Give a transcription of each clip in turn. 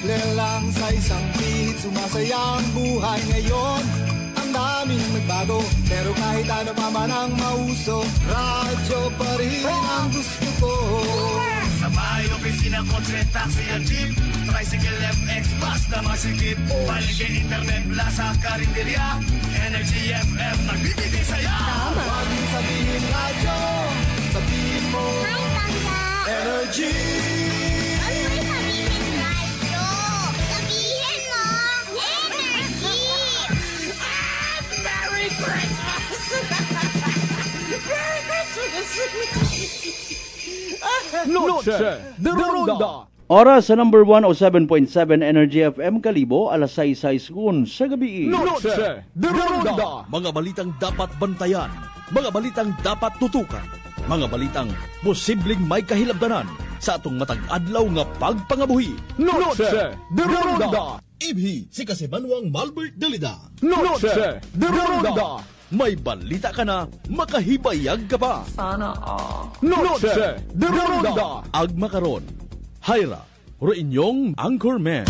simple lang sa isang beat, sumasaya ang buhay ngayon. Ang daming nagbago, pero kahit ano pa man ang mauso, radyo pa rin ang gusto ko. Sa bahay, opisina, kotse, taxi at jeep, tricycle, FX, bus na mga sikip, paligid, internet, plaza, karinderya, Energy FM, nagbibigay saya. Huwag mo sabihin radyo, sabihin mo Energy. Huwag mo sabihin radyo, sabihin mo Energy. Merry Christmas! Merry Christmas! Noche de Ronda. Oras sa number 107.7 Energy FM Kalibo, alas 6:06 sa gabi. Noche de Ronda. Mga balitang dapat bantayan, mga balitang dapat tutukan, mga balitang posibleng may kahilabdanan sa atong matag adlaw nga pagpangabuhi. Noche de Ronda. Ibhi si Kasimanwang Malbert Dalida. Noche de Ronda. May balita ka na, makahibayag ka pa. Noche de Ronda. Agma karon, Hayra, ro inyong Anchorman.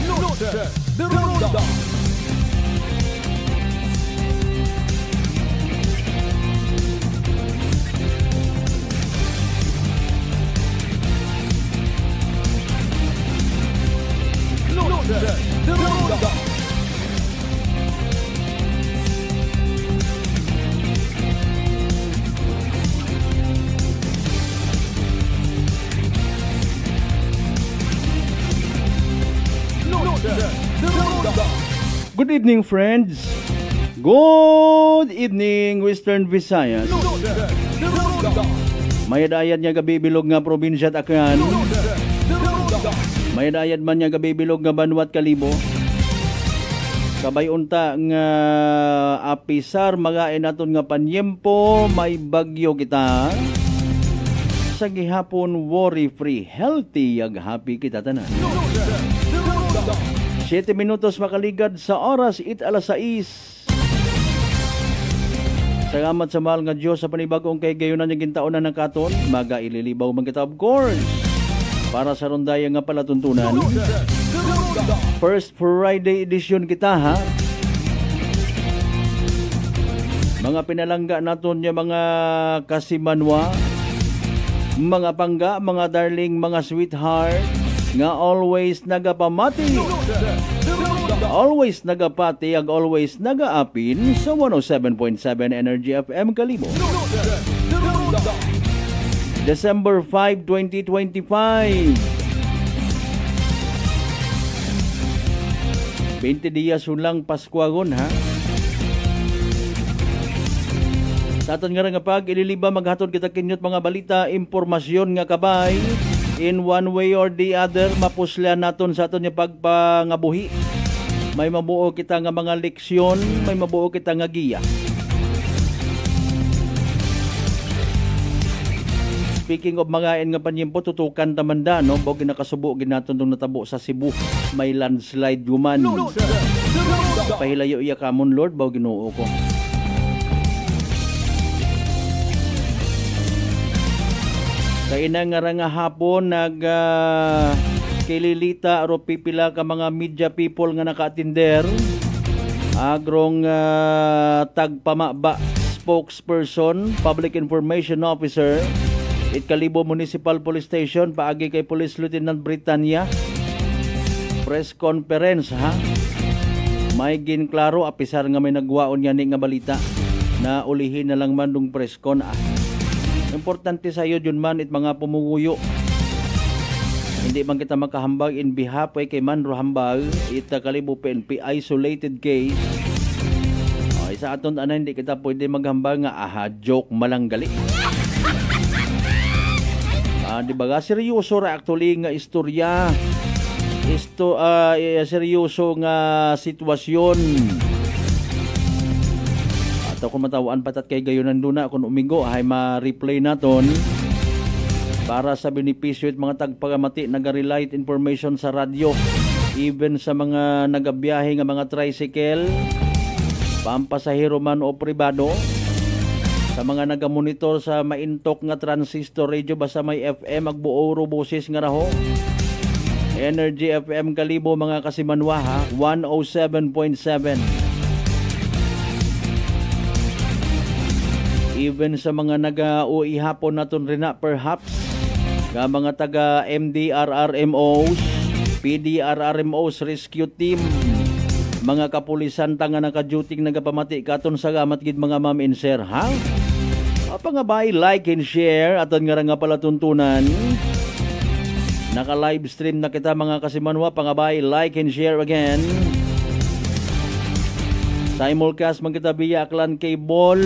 Noche de Ronda. Noche de Ronda. Good evening, friends. Good evening, Western Visayas. May dayad nga gabi bilog nga probinsya at Aklan. May dayad man nga gabi bilog nga Banwat Kalibo. Kabay unta nga apisar magain naton nga panyempo, may bagyo kita. Sa gihapon worry-free, healthy ag happy kita tanan. 7 minutos makaligad sa oras, alas 6. Salamat sa mahal nga Diyos sa panibagong kay gayunan niya gintaonan ng katon. Maga ililibaw man kita, of course, para sa rondaya nga palatuntunan. First Friday edition kita, ha? Mga pinalangga naton niya mga kasimanwa, mga pangga, mga darling, mga sweetheart, nga always nagapamati, always nagapati, ag always nagaapin sa 107.7 Energy FM Kalibo. December 5, 2025. 20 dias ulang Paskuagon, ha? Sa aton nga pag ililiba maghatod kita kinyot mga balita, impormasyon nga kabay. In one way or the other, mapuslan naton sa aton yung pagpangabuhi. May mabuo kita nga mga leksyon, may mabuo kita nga giya. Speaking of mga nga panyempo, tutukan tamanda, no? Bago ginakasubo, ginaton itong natabo sa Cebu. May landslide guman. Pahilayo iya kamon, Lord, bago ginuo ko. Sa inang nga hapon kililita aro pipila ka mga media people nga naka-attender. Agrong tagpamaba spokesperson, public information officer, Kalibo Municipal Police Station, paagi kay Police Lieutenant Britannia. Press conference, ha? May ginklaro apisar nga may nagwaon yan nga balita na ulihin na lang man dong press con, Importante sa iyo yun man it mga pumuguyo. Hindi man kita makahambag in behalf kay Manro Hambag, Kalibo PNP isolated case. Sa aton ana hindi kita pwede maghambag nga joke malanggali. Di ba seryoso ra actually nga istorya. Seryoso nga sitwasyon. Kung matawaan patat kay gayonan duna kung umigo ay ma-replay naton para sa benepisyo at mga tagpagamati naga-relate information sa radyo, even sa mga nagabiyahe nga mga tricycle, pampasahero man o pribado. Sa mga nagamonitor sa maintok nga transistor radio basta may FM agbuo boses nga raho. Energy FM Kalibo mga kasimanwa ha, 107.7. Even sa mga naga-uwi hapon naton rin na perhaps ka mga taga MDRRMOs, PDRRMOs Rescue Team, mga kapulisan tanga naka-duty nagapamati katon sa gamat gid mga ma'am and sir ha. Pangabay, like and share aton nga pala tuntunan. Naka-live stream na kita mga kasimanwa, pangabay, like and share again. Simulcast man kita via Aklan Cable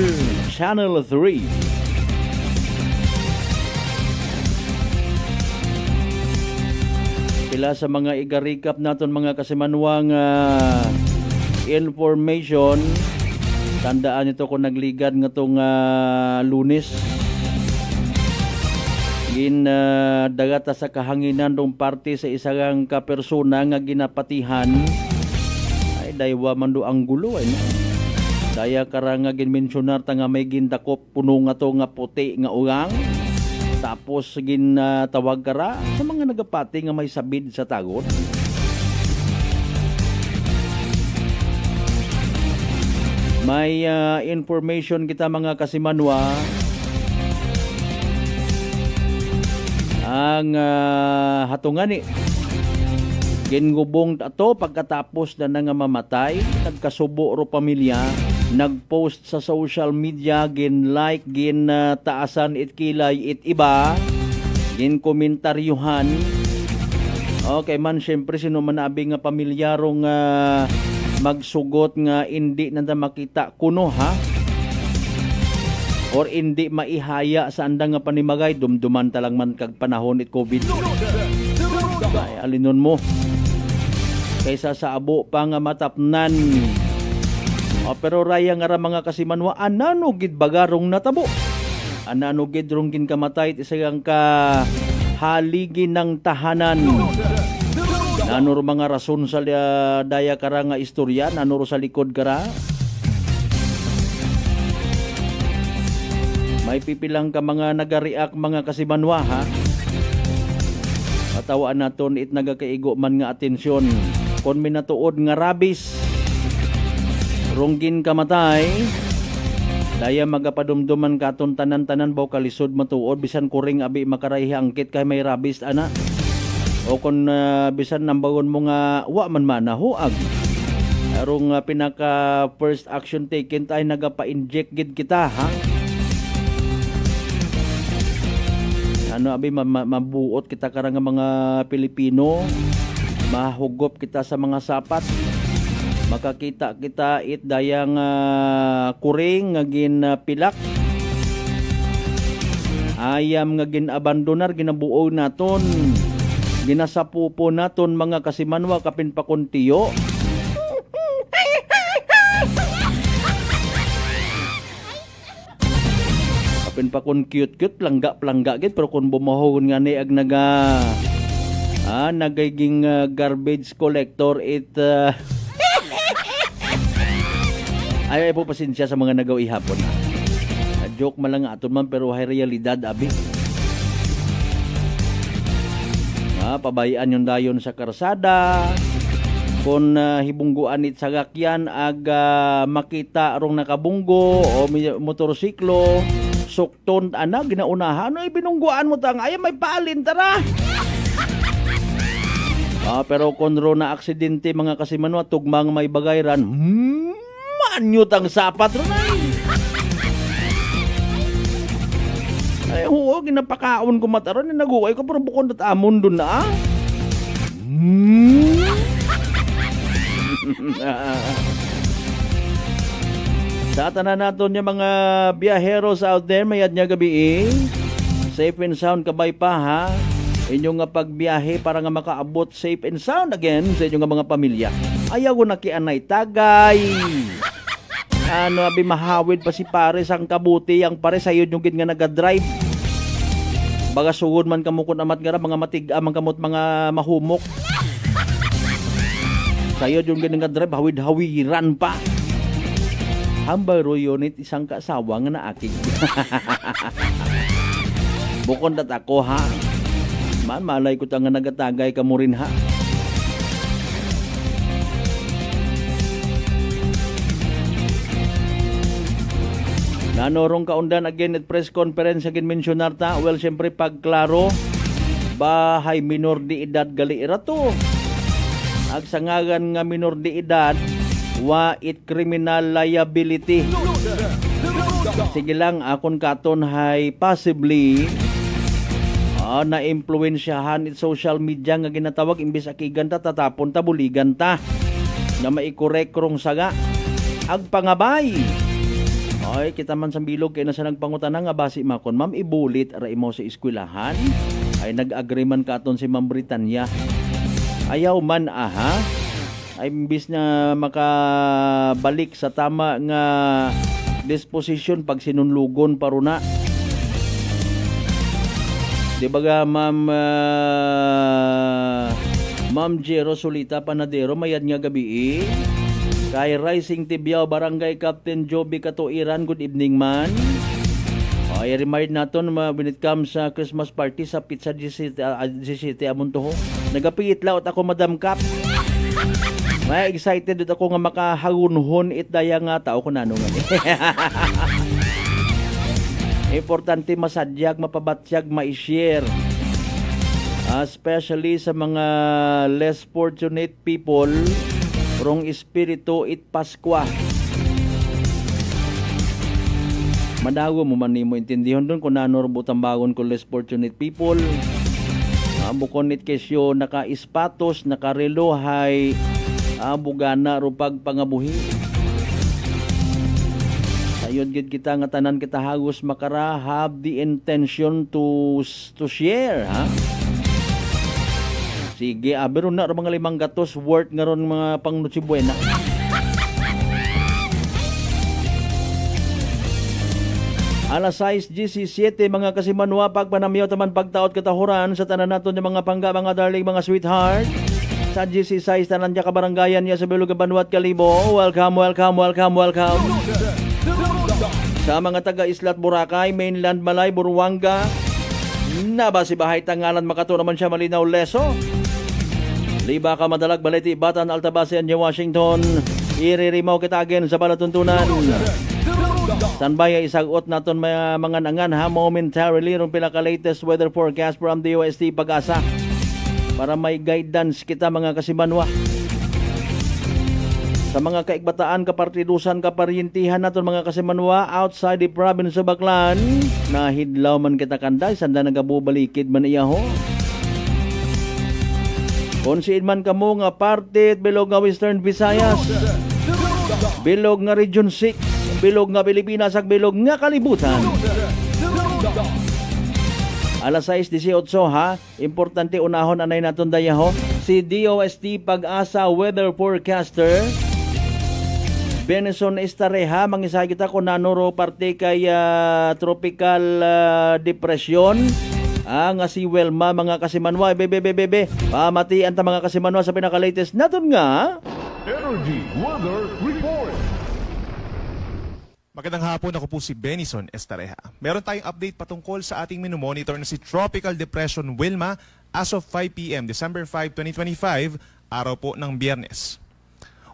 Channel 3. Pila sa mga iga-recap naton mga kasimanwang information. Tandaan nito kung nagligad nga tong Lunes. Dagata sa kahanginan dong parte sa isang kapersona nga ginapatihan. Ay daywa man do ang gulo ay no? Daya karang nga ginmensionar ta nga may gindakop puno nga to nga puti nga ugang. Tapos tawag kara sa mga nagapati nga may sabid sa tagot. May information kita mga kasimanwa. Ang hatungan gingubong ato pagkatapos na nga mamatay, nagkasubo ro pamilya, nagpost sa social media, gin-like, taasan it kilay it iba, gin komentaryuhan. Okay man, syempre sino man abi nga pamilyarong magsugot nga hindi na makita kuno ha, or hindi maihaya sa andang nga panimagay, dumduman talang man kag panahon it COVID. Ay, alinon mo kaysa sa abo pa nga matapnan. Pero raya nga ra mga kasimanwa, anano gid bagarong natabo, anano gid rong gin kamatay isagang ka haligi ng tahanan. Nanuro mga rason sa daya kara nga istorya, nanuro sa likod kara. May pipilang ka mga nagariak mga kasimanwa ha. Patawaan naton it nagakaigo man nga atensyon. Kon minatuod nga rabis, ronggin kamatay, daya magapadumduman katon tanan-tanan baw kalisod matuod bisan kuring abi makarayhi angkit kay may rabis ana. O kon bisan nambagon mo nga wa man manahuag. Arong pinaka first action taken tay nagapa-inject gid kita ha. Ano abi mabuot kita karang mga Pilipino, mahugop kita sa mga sapat, makakita kita it dayang kuring nga ginpilak, ayam nga ginabandonar ginabuo naton, ginasapupo naton mga kasimanwa kapin pakuntiyo. Pa kun cute plangga gid, pero kun bumahon nga ni ag nagiging garbage collector it ay po pasensya sa mga nagaw ihapon. Joke man lang aton man pero hay realidad abi. Pabayaan yung dayon sa karsada. Kung hibungguan it sa gakyan ag makita rong nakabunggo o motorsiklo, sukton ana ginaunahan ay binungguan mo tang ay may paalin tara. Pero konro na aksidente mga kasimanwa tugmang may bagayran, manyo tang sapat ron ay huwag ginapakaon ko mataron naguway ko pero bukod at amon dun na sa tanan naton yung mga biyaheros out there, mayad niya gabi safe and sound kabay pa ha. Inyong nga pagbiyahe para nga makaabot safe and sound again sa inyong nga mga pamilya. Ayaw ko nakianay tagay. Ano abi mahawid pa si pares ang kabuti ang pares sayo yung nga nagadrive. Baga sugod man kamukon amat nga mga matig-amang kamot mga mahumok. Sayo yung nga nagadrive hawid-hawiran pa. hambay ro unit isang kaasawa nga naakig. Bukod dat ako ha. Malay ko ta nga nagatagay ka mo rin ha. Nanorong kaundan again at press conference again mensyonar ta. Well, syempre pagklaro, bahay minor di edad gali irato. Agsangagan nga minor di edad, wa it criminal liability. Sige lang, akon katon hay possibly na-impluensyahan it social media nga ginatawag imbis akigan ta tatapon ta buligan ta nga maikorek rong saga agpangabay. Ay, kita man sa bilog kay nasa nagpangutana nga basi makon, ma'am ibulit ra imo sa eskwelahan. Ay nag-agree man katon si Ma'am Britanya. Ayaw man aha. Ay imbis na makabalik sa tama nga disposition pag sinunlugon paruna. Di ba ga Ma'am Jero Solita Panadero mayad nga gabi kay Rising Tibiao Barangay Captain Joby Katuiran, good evening man. I remind naton when it comes sa Christmas party sa Pizza GCT Amuntoho. Nagapiit laot ako Madam Cap. May excited dito ako nga makahahunhon itdaya nga tao ko nano nga. Importante masadyag, mapabatsyag, ma-share. Especially sa mga less fortunate people, rong espiritu it Paskwa. Madago mo man nimo intindihan doon kung nanor butambagon ko less fortunate people. Bukon it kesyo naka-ispatos, naka-relo hay bugana ro pagpangabuhi. Sayon gid kita nga tanan kita hagos makara have the intention to share ha. Sige, abero na ro mga 500 worth nga ron mga pang Noche Buena. Alas 6:17 mga kasimanwa pagpanamyaw taman pagtaot katahuran sa tanan naton ng mga pangga mga darling mga sweetheart. Sa GC6 tanan niya kabarangayan niya sa Bilog Banwat Kalibo. Welcome. Sa mga taga Islat Boracay, Mainland Malay, Buruanga, Nabasi Bahay Tangalan makato naman siya Malinaw Leso. Liba ka madalag baliti Batan Altabasan niya Washington. Iririmaw kita again sa palatuntunan. Sanbaya isagot naton mga nangan ha momentarily rong pila ka latest weather forecast from the UST Pag-asa para may guidance kita mga kasimanwa. Sa mga kaikbataan, kapartidusan, kaparyentihan naton mga kasimanwa outside the province of Baclan, nahidlaw man kita kanday sanda nagabubalikid man iya ho. Konsiin man kamo nga parte bilog nga Western Visayas, bilog nga Region 6, bilog nga Pilipinas ag bilog nga kalibutan. Alas 6:18 ha, importante unahon anay naton dayaho si DOST Pag-asa weather forecaster Benson Estareha. Mangisay kita kung nanoro parte kay tropical depression nga si Welma mga kasimanwa. Bebe pamatian ta mga kasimanwa sa pinaka-latest naton nga Energy Weather Report. Magandang hapon, ako po si Benison Estareha. Meron tayong update patungkol sa ating minomonitor na si Tropical Depression Wilma as of 5 p.m. December 5, 2025, araw po ng Biyernes.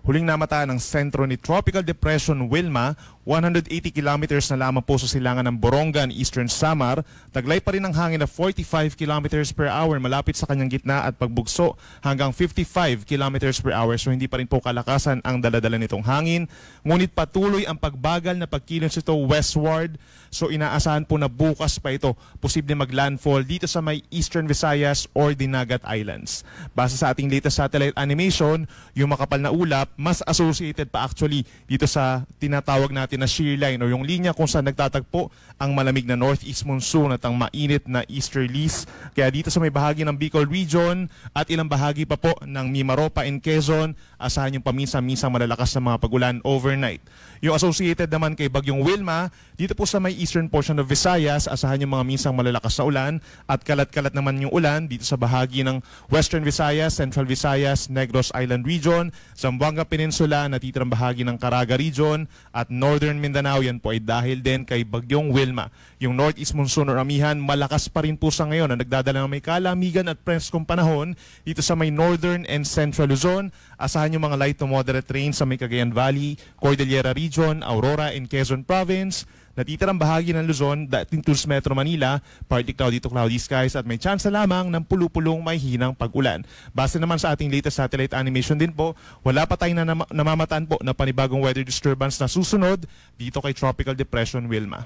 Huling namata ng sentro ni Tropical Depression Wilma, 180 kilometers na lamang po sa silangan ng Borongan, Eastern Samar. Taglay pa rin ang hangin na 45 kilometers per hour malapit sa kanyang gitna at pagbugso hanggang 55 kilometers per hour. So hindi pa rin po kalakasan ang daladala nitong hangin. Ngunit patuloy ang pagbagal na pagkilos ito westward. So inaasahan po na bukas pa ito posible maglandfall dito sa may Eastern Visayas or Dinagat Islands. Base sa ating latest satellite animation, yung makapal na ulap mas associated pa actually dito sa tinatawag natin na shear line o yung linya kung saan nagtatagpo ang malamig na northeast monsoon at ang mainit na easterlies. Kaya dito sa may bahagi ng Bicol region at ilang bahagi pa po ng Mimaropa and Quezon, asahan yung paminsan-minsang malalakas na mga pagulan overnight. Yung associated naman kay Bagyong Wilma, dito po sa may eastern portion of Visayas, asahan yung mga minsang malalakas na ulan at kalat-kalat naman yung ulan dito sa bahagi ng Western Visayas, Central Visayas, Negros Island region, Zamboanga Peninsula, natitirang bahagi ng Caraga region at Northern Northern Mindanao, yan po ay dahil din kay Bagyong Wilma. Yung northeast monsoon or amihan, malakas pa rin po sa ngayon na nagdadala ng may kalamigan at preskong panahon dito sa may Northern and Central Luzon. Asahan yung mga light to moderate rain sa may Cagayan Valley, Cordillera Region, Aurora and Quezon Province. Natitirang bahagi ng Luzon, that includes Metro Manila, partly cloudy to cloudy skies at may tsansa lamang ng pulu-pulong may hinang pag-ulan. Base naman sa ating latest satellite animation din po, wala pa tayong namamataan po na panibagong weather disturbance na susunod dito kay Tropical Depression Wilma.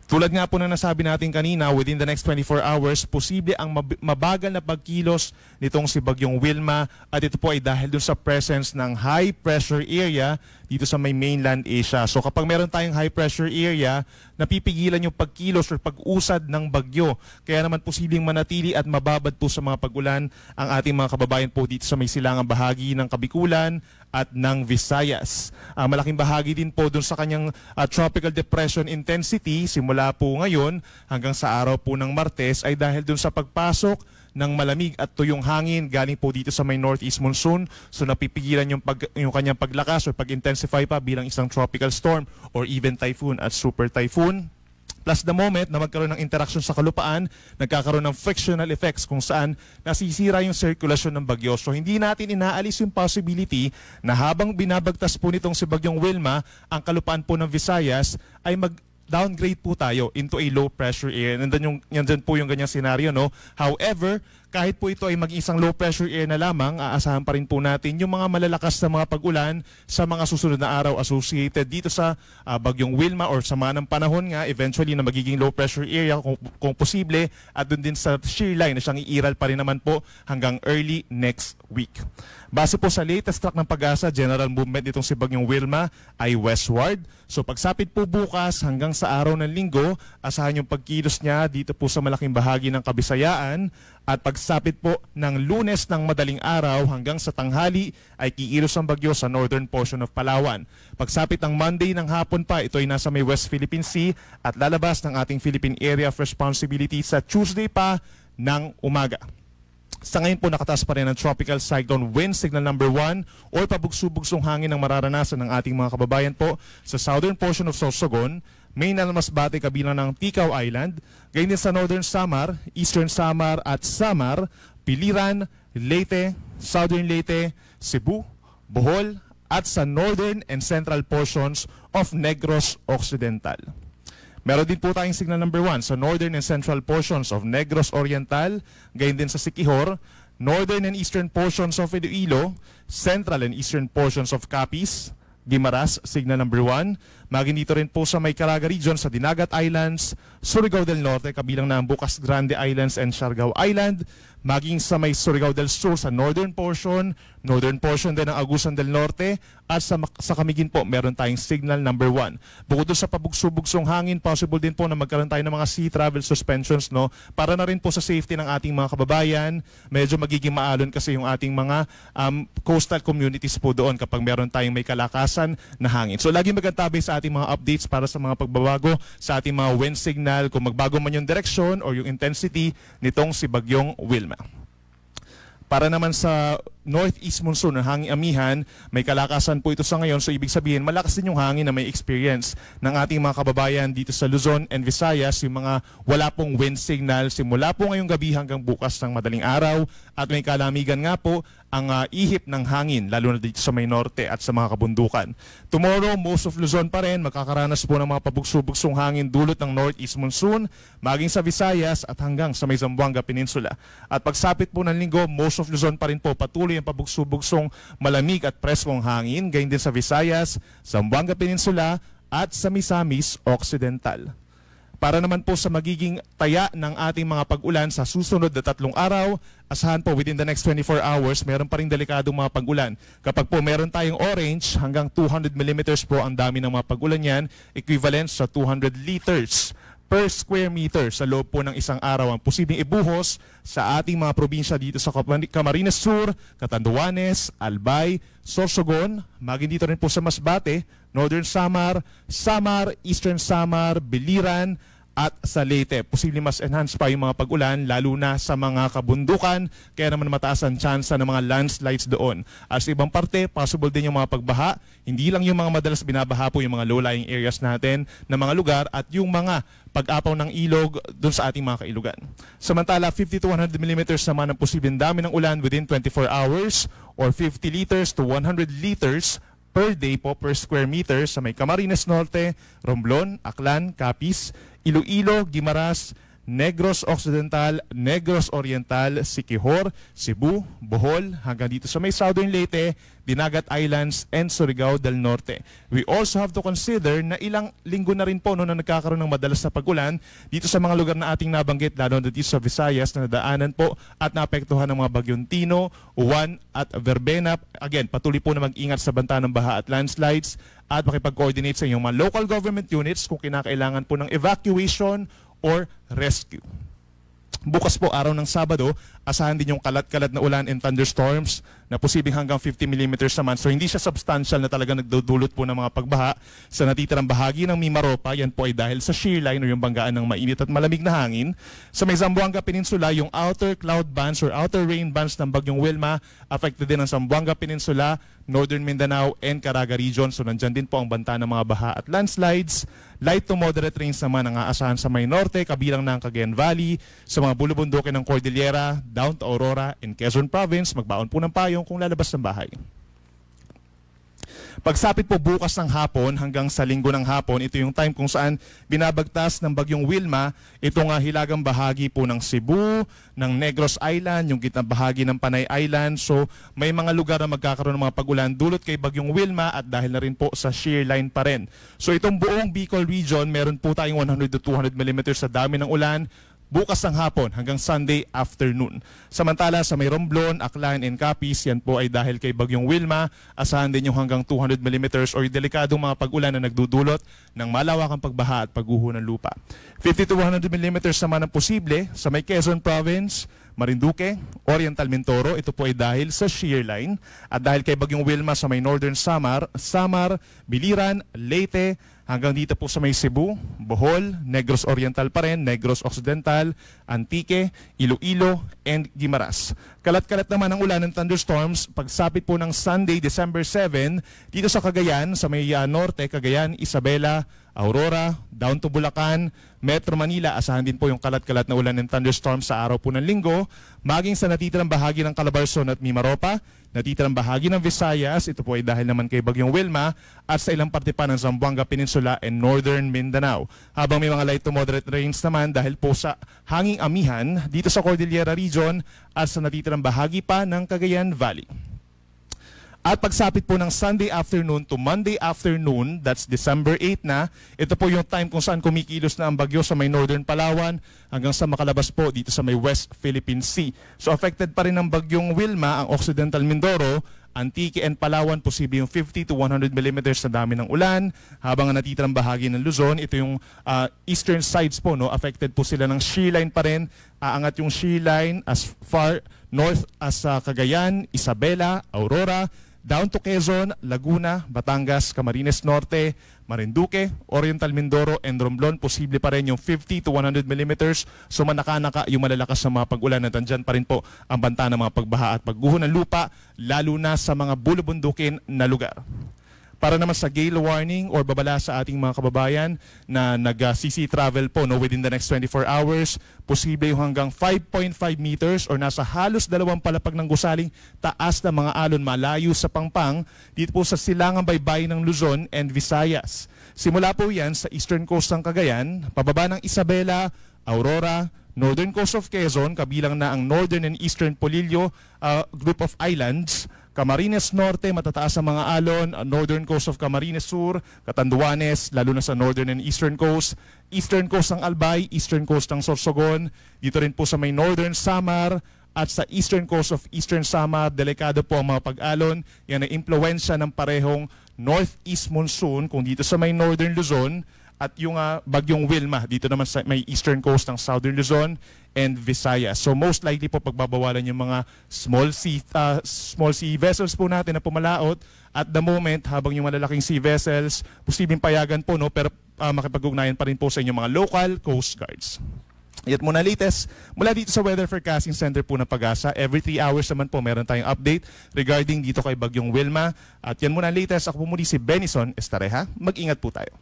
Tulad nga po na nasabi natin kanina, within the next 24 hours, posible ang mabagal na pagkilos nitong si Bagyong Wilma at ito po ay dahil dun sa presence ng high pressure area dito sa may mainland Asia. So kapag meron tayong high pressure area, napipigilan yung pagkilos or pag-usad ng bagyo. Kaya naman posibleng manatili at mababad po sa mga pag-ulan ang ating mga kababayan po dito sa may silangang bahagi ng Kabikulan at ng Visayas. Malaking bahagi din po dun sa kanyang tropical depression intensity simula po ngayon hanggang sa araw po ng Martes ay dahil dun sa pagpasok ng malamig at tuyong hangin galing po dito sa may northeast monsoon. So napipigilan yung kanyang paglakas o pag-intensify pa bilang isang tropical storm or even typhoon at super typhoon. Plus the moment na magkaroon ng interaction sa kalupaan, nagkakaroon ng frictional effects kung saan nasisira yung sirkulasyon ng bagyo. So hindi natin inaalis yung possibility na habang binabagtas po nitong si Bagyong Wilma, ang kalupaan po ng Visayas ay downgrade po tayo into a low pressure area. Nandun po yung ganyang senaryo, no? However, kahit po ito ay mag-isang low pressure area na lamang, aasahan pa rin po natin yung mga malalakas na mga pag-ulan sa mga susunod na araw associated dito sa Bagyong Wilma or sama ng panahon nga, eventually na magiging low pressure area kung posible at dun din sa shear line na siyang iiral pa rin naman po hanggang early next week. Base po sa latest track ng Pag-asa, general movement nitong si Bagyong Wilma ay westward. So pagsapit po bukas hanggang sa araw ng Linggo, asahan yung pagkilos niya dito po sa malaking bahagi ng Kabisayaan. At pagsapit po ng Lunes ng madaling araw hanggang sa tanghali ay kikilos ang bagyo sa northern portion of Palawan. Pagsapit ng Monday ng hapon pa, ito ay nasa may West Philippine Sea at lalabas ng ating Philippine Area of Responsibility sa Tuesday pa ng umaga. Sa ngayon po nakataas pa rin ang tropical cyclone wind signal number 1 or pabugso-bugsong hangin ang mararanasan ng ating mga kababayan po sa southern portion of Sorsogon, may Masbate kabilang ng Ticao Island, gayon din sa Northern Samar, Eastern Samar at Samar, Piliran, Leyte, Southern Leyte, Cebu, Bohol at sa Northern and Central portions of Negros Occidental. Meron din po tayong signal number 1 sa Northern and Central portions of Negros Oriental, gayon din sa Siquijor, Northern and Eastern portions of Iloilo, Central and Eastern portions of Capiz, Guimaras, signal number 1. Maging dito rin po sa may Caraga Region sa Dinagat Islands, Surigao del Norte, kabilang na ang Bukas Grande Islands and Siargao Island. Maging sa may Surigao del Sur sa northern portion din ng Agusan del Norte, at sa Camiguin po, meron tayong signal number 1. Bukod doon sa pabugso-bugsong hangin, possible din po na magkaroon tayo ng mga sea travel suspensions, no? Para na rin po sa safety ng ating mga kababayan. Medyo magiging maalon kasi yung ating mga coastal communities po doon kapag meron tayong may kalakasan na hangin. So lagi magantabay sa ating mga updates para sa mga pagbabago sa ating mga wind signal, kung magbago man yung direction or yung intensity nitong si Bagyong Wilma. Para naman sa northeast monsoon, hangin amihan, may kalakasan po ito sa ngayon. So ibig sabihin, malakas din yung hangin na may experience ng ating mga kababayan dito sa Luzon and Visayas, yung mga wala pong wind signal simula po ngayong gabi hanggang bukas ng madaling araw. At may kalamigan nga po ang ihip ng hangin, lalo na dito sa may norte at sa mga kabundukan. Tomorrow, most of Luzon pa rin makakaranas po ng mga pabugso-bugsong hangin dulot ng northeast monsoon, maging sa Visayas at hanggang sa may Zamboanga Peninsula. At pagsapit po ng Linggo, most of Luzon pa rin po patuloy ang pabugso-bugsong malamig at preskong hangin, gayon din sa Visayas, Zamboanga Peninsula at sa Misamis Occidental. Para naman po sa magiging taya ng ating mga pag-ulan sa susunod na 3 araw, asahan po within the next 24 hours, meron pa rin delikadong mga pag-ulan. Kapag po meron tayong orange, hanggang 200 millimeters po ang dami ng mga pag-ulan yan, equivalent sa 200 liters per square meter sa loob po ng isang araw ang posibleng ibuhos sa ating mga probinsya dito sa Camarines Sur, Catanduanes, Albay, Sorsogon, maging dito rin po sa Masbate, Northern Samar, Eastern Samar, Biliran, at sa Leyte. Posibleng mas enhance pa yung mga pag-ulan lalo na sa mga kabundukan, kaya naman mataas ang tsansa ng mga landslides doon. At sa ibang parte, possible din yung mga pagbaha, hindi lang yung mga madalas binabaha po yung mga low-lying areas natin na mga lugar at yung mga pag-apaw ng ilog doon sa ating mga kailugan. Samantala, 50 to 100 millimeters naman ang posibleng dami ng ulan within 24 hours or 50 liters to 100 liters per day po per square meter sa may Camarines Norte, Romblon, Aklan, Capiz, Iloilo, Guimaras, Negros Occidental, Negros Oriental, Siquijor, Cebu, Bohol, hanggang dito sa may Southern Leyte, Dinagat Islands, and Surigao del Norte. We also have to consider na ilang linggo na rin po na nagkakaroon ng madalas na pag-ulan dito sa mga lugar na ating nabanggit, lalo na dito sa Visayas na nadaanan po at naapektuhan ng mga bagyong Tino, Juan at Verbena. Again, patuloy po na mag-ingat sa banta ng baha at landslides at makipag-coordinate sa inyong mga local government units kung kinakailangan po ng evacuation or rescue. Bukas po, araw ng Sabado, asahan din yung kalat-kalat na ulan and thunderstorms na posibleng hanggang 50 millimeters naman. So hindi siya substantial na talaga nagdudulot po ng mga pagbaha sa natitirang bahagi ng Mimaropa. Yan po ay dahil sa shear line o yung banggaan ng mainit at malamig na hangin. Sa may Zamboanga Peninsula, yung outer cloud bands or outer rain bands ng bagyong Wilma affected din ang Zamboanga Peninsula, Northern Mindanao, and Caraga region. So nandyan din po ang banta ng mga baha at landslides. Light to moderate rains naman ang aasahan sa may norte, kabilang ng Cagayan Valley, sa mga bulubundukin ng Cordillera, down to Aurora, in Quezon Province. Magbaon po ng payong kung lalabas ng bahay. Pagsapit po bukas ng hapon hanggang sa linggo ng hapon, ito yung time kung saan binabagtas ng bagyong Wilma itong hilagang bahagi po ng Cebu, ng Negros Island, yung gitnang bahagi ng Panay Island. So may mga lugar na magkakaroon ng mga pag-ulan dulot kay bagyong Wilma at dahil na rin po sa shear line pa rin. So itong buong Bicol region, meron po tayong 100 to 200 millimeters sa dami ng ulan bukas ng hapon hanggang Sunday afternoon. Samantala sa may Romblon, Aklan, and Capiz, yan po ay dahil kay bagyong Wilma, asahan din yung hanggang 200 millimeters or delikadong mga pag-ulan na nagdudulot ng malawakang pagbaha at pagguho ng lupa. 50 to 100 millimeters naman ang posible sa may Quezon Province, Marinduque, Oriental Mindoro. Ito po ay dahil sa shear line at dahil kay bagyong Wilma sa may Northern Samar, Biliran, Leyte, hanggang dito po sa may Cebu, Bohol, Negros Oriental pa rin, Negros Occidental, Antique, Iloilo, and Guimaras. Kalat-kalat naman ang ulan ng thunderstorms pagsapit po ng Sunday, December 7, dito sa Cagayan, sa may Norte, Cagayan, Isabela, Aurora, down to Bulacan, Metro Manila. Asahan din po yung kalat-kalat na ulan ng thunderstorms sa araw po ng Linggo, maging sa natitirang bahagi ng Calabarzon at Mimaropa, natitirang bahagi ng Visayas, ito po ay dahil naman kay bagyong Wilma, at sa ilang parte pa ng Zamboanga Peninsula and Northern Mindanao. Habang may mga light to moderate rains naman dahil po sa hanging amihan dito sa Cordillera region at sa natitirang bahagi pa ng Cagayan Valley. At pagsapit po ng Sunday afternoon to Monday afternoon, that's December 8 na, ito po yung time kung saan kumikilos na ang bagyo sa may Northern Palawan hanggang sa makalabas po dito sa may West Philippine Sea. So affected pa rin ng bagyong Wilma ang Occidental Mindoro, Antique and Palawan, posible yung 50 to 100 millimeters na dami ng ulan. Habang ang natitirang bahagi ng Luzon, ito yung eastern sides po, no? Affected po sila ng shear line pa rin. Aangat yung shear line as far north as Cagayan, Isabela, Aurora, down to Quezon, Laguna, Batangas, Camarines Norte, Marinduque, Oriental Mindoro, and Romblon. Posible pa rin yung 50 to 100 millimeters. So manaka-naka yung malalakas na mga pag-ulan at andyan pa rin po ang banta ng mga pagbaha at pagguho ng lupa, lalo na sa mga bulubundukin na lugar. Para naman sa gale warning or babala sa ating mga kababayan na nag-CC travel po within the next 24 hours, posible yung hanggang 5.5 meters or nasa halos 2 palapag ng gusaling taas na mga alon malayo sa Pangpang dito po sa silangang baybayin ng Luzon and Visayas. Simula po yan sa eastern coast ng Cagayan, pababa ng Isabela, Aurora, northern coast of Quezon, kabilang na ang northern and eastern Polillo group of islands, Camarines Norte, matataas ang mga alon, northern coast of Camarines Sur, Catanduanes, lalo na sa northern and eastern coast ng Albay, eastern coast ng Sorsogon, dito rin po sa may northern Samar, at sa eastern coast of eastern Samar, delikado po ang mga pag-alon. Yan ay impluensya ng parehong northeast monsoon, kung dito sa may northern Luzon, at yung bagyong Wilma dito naman sa may eastern coast ng southern Luzon and Visayas. So most likely po pagbabawalan yung mga small sea vessels po natin na pumalaot at the moment, habang yung malalaking sea vessels posibleng payagan po, no, pero makipag-ugnayan pa rin po sa inyong mga local Coast Guards. At muna latest, mula dito sa Weather Forecasting Center po ng Pag-asa, every 3 hours naman po meron tayong update regarding dito kay Bagyong Wilma. At yan muna latest, ako po muli si Benison Estareja. Mag-ingat po tayo.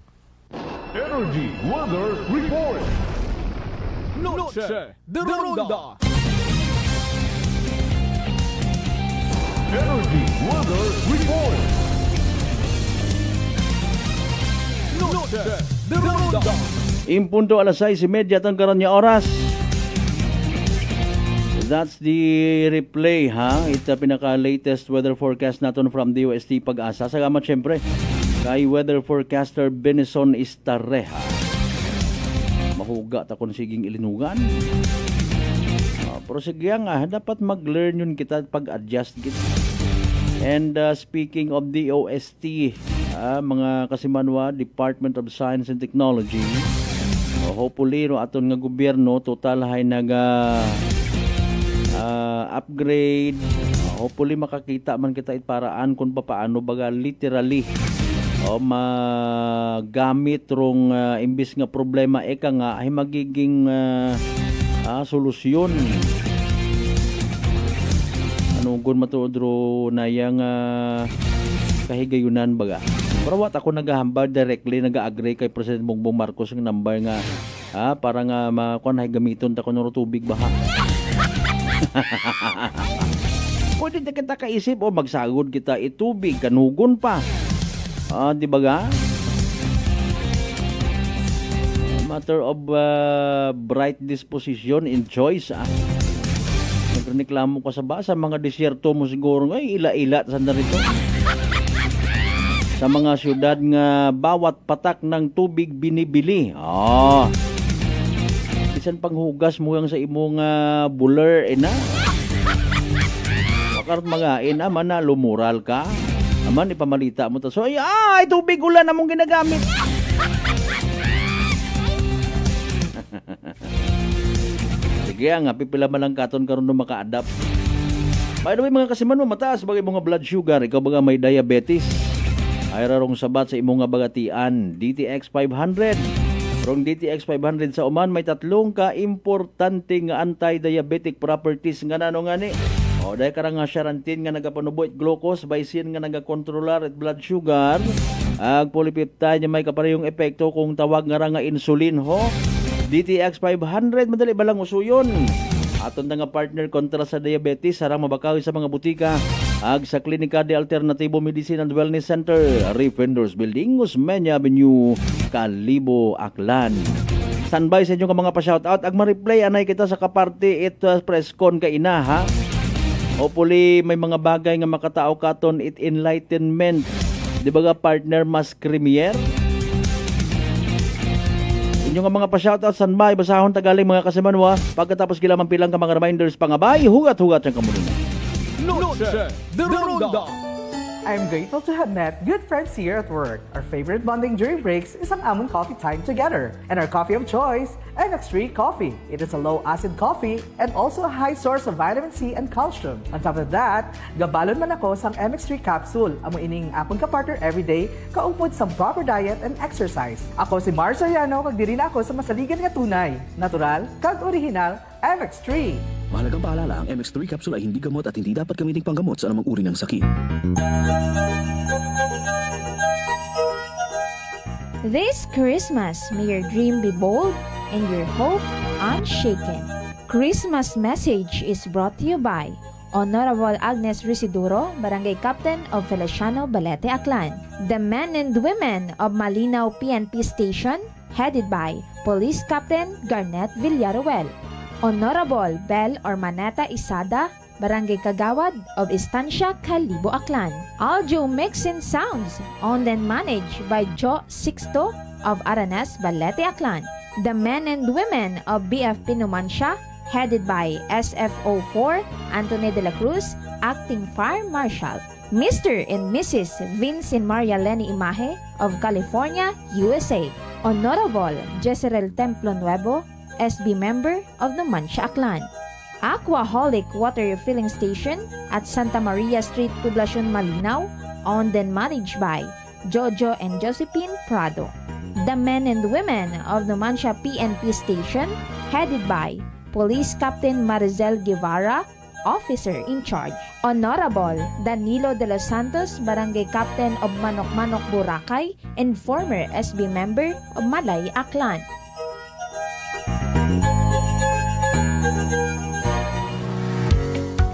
Energy Weather Report. Noche de Ronda. Energy Weather Report. Noche de Ronda. Impunto alas 6:30 ang karon niya oras. That's the replay ha. Ito pinaka-latest weather forecast natin from DOST Pag-asa. Salamat syempre kay weather forecaster Benison Estareja. Mahuga ta kung siging ilinugan. Pero sige nga, dapat mag-learn yun kita pag-adjust kita. And speaking of DOST, mga kasimanwa, Department of Science and Technology, hopefully no aton nga gobyerno total hay upgrade. Hopefully makakita man kita paraan kung paano baga literally magamit rong imbis nga problema eka nga ay magiging solusyon. Gun matudro na yang kahigayunan baga. Pero what ako nagahambal directly nag-agree kay President Bongbong Marcos ng number nga para nga makuan hay gamiton ta kuno tubig baha. Pwede na kita kaisip magsagod kita itubig kanugon pa. Di ba ga? Matter of bright disposition and choice nagreklamo ka sa mga disyerto mo siguro ay ila-ila sa narito. Sa mga syudad nga bawat patak ng tubig binibili. Bisan panghugas mo yang sa imong buler na. Wakart mga man na lumural ka. Aman ipamalita mo ta. So ay tubig ulan among ginagamit. Sige nga pipila man lang katon karon no maka-adapt. By the way mga kasiman mo mataas bagay mga blood sugar, ikaw baga may diabetes. Ay rarong sabat sa imong nga bagatian, DTX 500. Rong DTX 500 sa uman may tatlong ka importante nga anti-diabetic properties nga nano nga ni. Dahil karang nga siarantin nga nagapanuboy glucose, baisin nga nagakontrolar at blood sugar. Ag polypeptide may kaparehong epekto kung tawag nga insulin ho. DTX 500 madali ba lang usuyon. Aton nga partner kontra sa diabetes sarang mabakawi sa mga butika ag sa Klinika de Alternativo Medicine and Wellness Center, Refenders Building, Osmeña Avenue, Kalibo, Aklan. Standby sa inyo ka mga pa-shoutout ag ma-replay anay kita sa kaparte ito press con ka ina ha. Hopefully may mga bagay nga makatao katon it enlightenment. Di ba ga partner mas Cremier? Inyong mga pa-shoutout san may basahon tagaling mga kasimanwa pagkatapos gilamang pilang ka mga reminders pangabay hugat-hugat ang kamulingan. Noche de Ronda. I'm grateful to have met good friends here at work. Our favorite bonding during breaks is ang amon coffee time together. And our coffee of choice, MX3 Coffee. It is a low-acid coffee and also a high source of vitamin C and calcium. On top of that, gabalon man ako sang MX3 capsule. Amo ining apon ka-partner everyday, kaupod sa proper diet and exercise. Ako si Mars Soriano, kag diri na ako sa masaligan nga tunay, natural, kag original, MX3. Mahalagang paalala, ang MX3 capsule ay hindi gamot at hindi dapat gamiting panggamot sa anumang uri ng sakit. This Christmas, may your dream be bold and your hope unshaken. Christmas message is brought to you by Honorable Agnes Risiduro, Barangay Captain of Feliciano Balete, Aklan. The men and women of Malinaw PNP Station, headed by Police Captain Garnet Villaruel. Honorable Bel Ormaneta Isada, Barangay Kagawad of Estancia, Kalibo, Aklan. Audio mix and sounds owned and managed by Joe Sixto of Aranes, Balete, Aklan. The men and women of BFP Numancia, headed by SFO4 Anthony de la Cruz, Acting Fire Marshal. Mr. and Mrs. Vince and Maria Lenny Imahe of California, USA. Honorable Jezreel Templo Nuevo, SB member of the Numancia, Aklan. Aquaholic Water Refilling Station at Santa Maria Street, Poblacion, Malinaw, owned and managed by Jojo and Josephine Prado. the men and women of Numancia PNP Station, headed by Police Captain Marizel Guevara, Officer in Charge. Honorable Danilo de los Santos, Barangay Captain of Manok-Manok, Boracay, and former SB member of Malay, Aklan.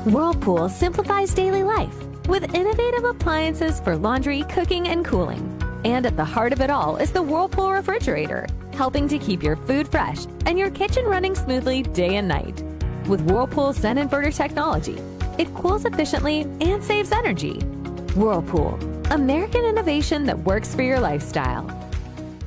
Whirlpool simplifies daily life with innovative appliances for laundry, cooking, and cooling. And at the heart of it all is the Whirlpool refrigerator, helping to keep your food fresh and your kitchen running smoothly day and night. With Whirlpool Sun Inverter technology, it cools efficiently and saves energy. Whirlpool, American innovation that works for your lifestyle.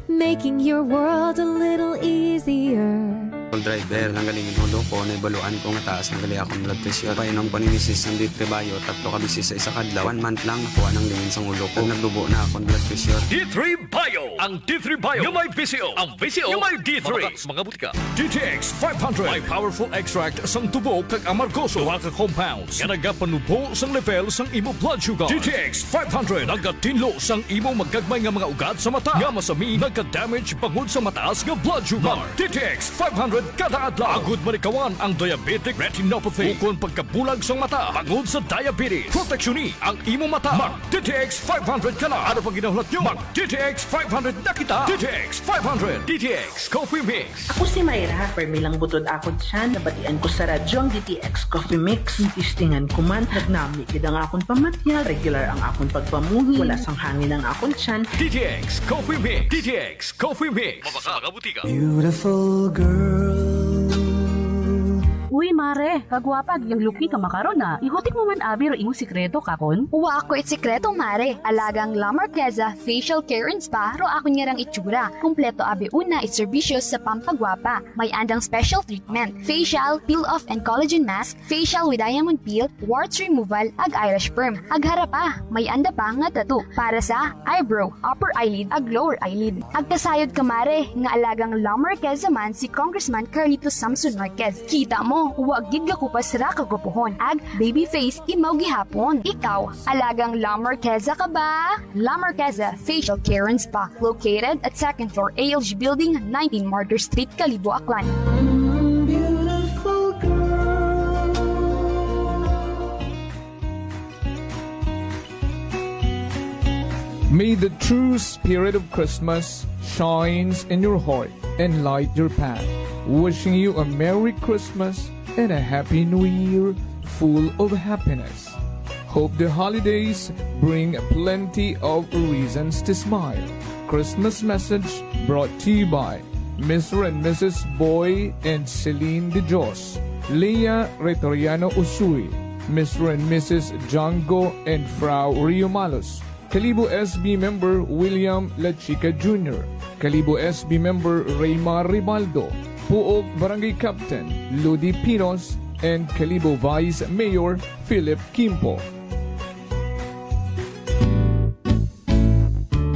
Making your world a little easier. Driver, nanggaling yung ulo ko, naibaluan ko nga taas, nanggali akong blood pressure. Painom ko ni Mrs. ng D3 Bio, 3 ka bisis sa isa kadlaw. 1 month lang, nakuha ng lingin sa ulo ko. Nagdubo na akong blood pressure. D3 Bio! Ang D3 Bio, yung may VCO. Ang VCO, yung may D3. Mga butika. DTX 500. May powerful extract sang tubo kag amargoso. Duha ka compounds. Nga nagapanubo sang level sang imo blood sugar. DTX 500. Nagatinlo sang imo magagmay nga mga ugat sa mata. Nga masami, nagka-damage pangod sa mataas nga blood sugar. DTX 500 kada adlaw. Agud manikawan ang diabetic retinopathy. Ukon pagkabulag sa mata. Pangod sa diabetes. Proteksyon ang imo mata. Mag DTX 500 ka na. Ano pang ginahulat nyo? Mag DTX 500 na kita. DTX 500. DTX Coffee Mix. Ako si Mayra. Permilang butod akon siya. Nabatian ko sa radyo ang DTX Coffee Mix. Tistingan ko man. Nagnami kidang akon pamatya. Regular ang akon pagpamuhi. Wala sang hangin ang akon siyan. DTX Coffee Mix. DTX Coffee Mix. Mabasa mga butika. Beautiful girl. Uy, mare, kagwapag, yung luki ka makaron na. Ihutik mo man abi ro imong sikreto kakon. Uwa ako sikreto, mare. Alagang La Marqueza Facial Care and Spa ro ako niyarang itsura. Kumpleto abi una iservisyo sa pampagwapa. May andang special treatment, facial, peel-off and collagen mask, facial with diamond peel, warts removal, ag Irish perm. Ag harapa, may anda pa nga tattoo para sa eyebrow, upper eyelid, ag lower eyelid. Ag kasayod ka, mare, nga alagang La Marqueza man si Congressman Carlito Samson Marquez. Kita mo, huwag gid ka kupas ra kagupuhon. Ag baby face imaw gihapon. Ikaw, alagang La Marqueza ka ba? La Marqueza Facial Care and Spa, located at 2nd floor ALG Building, 19 Martyr Street, Kalibo, Aklan. Beautiful girl. May the true spirit of Christmas shines in your heart and light your path. Wishing you a Merry Christmas and a Happy New Year full of happiness. Hope the holidays bring plenty of reasons to smile. Christmas message brought to you by Mr. and Mrs. Boy and Celine De Jos, Leah Retoriano Usui, Mr. and Mrs. Django and Frau Rio Malos, Kalibo SB member William La Chica Jr., Kalibo SB member Raymar Ribaldo, Puok Barangay Captain Ludi Pinos, and Kalibo Vice Mayor Philip Kimpo.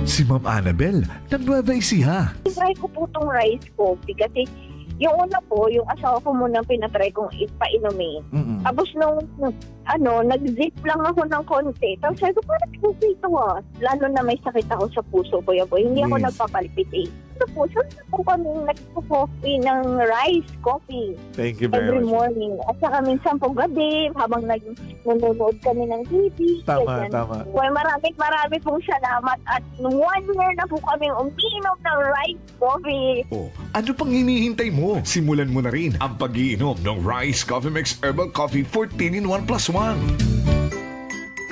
Si Ma'am Annabel, nag-Nueva Ecija. Try ko po itong rice coffee kasi yung una po, yung asawa ko muna pinatry kong ipainumin. Tapos nung nag-zip lang ako ng konti. Tapos sabi ko, parang coffee ito ah. Lalo na may sakit ako sa puso ko. Hindi ako nagpapalpit eh. Ito po, saan po kami nagpo-coffee ng rice coffee. Thank you very every much. morning. At saka minsan po gabi, habang nanonood kami ng TV. Tama, tama. Well, marami pong salamat. At 1 year na po kami umiinom ng rice coffee. Oh, ano pang hinihintay mo? Simulan mo na rin ang pag-iinom ng Rice Coffee Mix Herbal Coffee 14-in-1+1.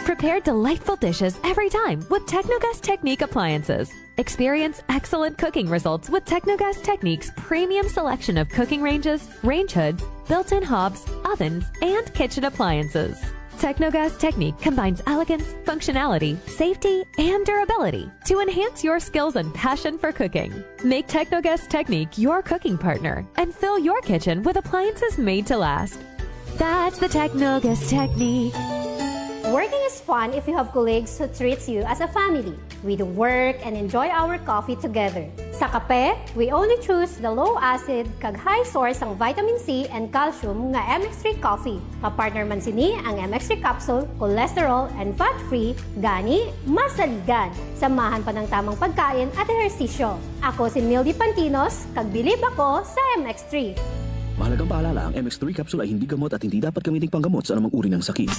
Prepare delightful dishes every time with Technogas Technique appliances. Experience excellent cooking results with Technogas Technique's premium selection of cooking ranges, range hoods, built-in hobs, ovens, and kitchen appliances. Technogas Technique combines elegance, functionality, safety, and durability to enhance your skills and passion for cooking. Make Technogas Technique your cooking partner and fill your kitchen with appliances made to last. That's the Technogas Technique. Working is fun if you have colleagues who treats you as a family. We do work and enjoy our coffee together. Sa kape, we only choose the low acid kag high source ang vitamin C and calcium nga MX3 coffee. Kapartner man sini ang MX3 capsule, cholesterol and fat-free, gani masaligan. Samahan pa ng tamang pagkain at ehersisyo. Ako si Mildy Pantinos, kag bilib ako sa MX3. Mahalagang paalala, ang MX3 capsule ay hindi gamot at hindi dapat gamitin panggamot sa anumang uri ng sakit.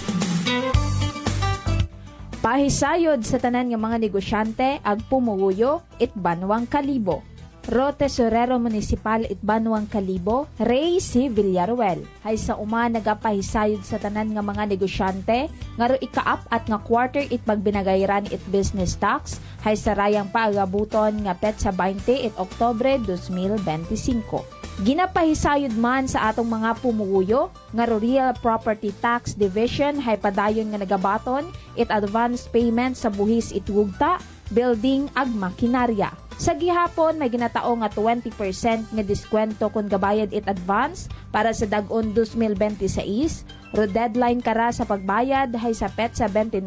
Pahisayod sa tanan nga mga negosyante ag pumuguyo it Banwang Kalibo. Ro Tesorero Municipal it Banwang Kalibo, Ray C. Villaruel. Hay sa uma nagapahisayod sa tanan nga mga negosyante nga ro ikaap at nga quarter it pagbinagayran it business tax hay sa rayang paagabuton nga petsa 20 it Oktubre 2025. Ginapahisayod man sa atong mga pumuguyo nga Real Property Tax Division hay padayon nga nagabaton it advance payment sa buhis it wugta, building ag makinarya. Sa gihapon may ginatao nga 20% nga diskwento kung gabayad it advance para sa dag-on 2026. Ro deadline kara sa pagbayad hay sa petsa 29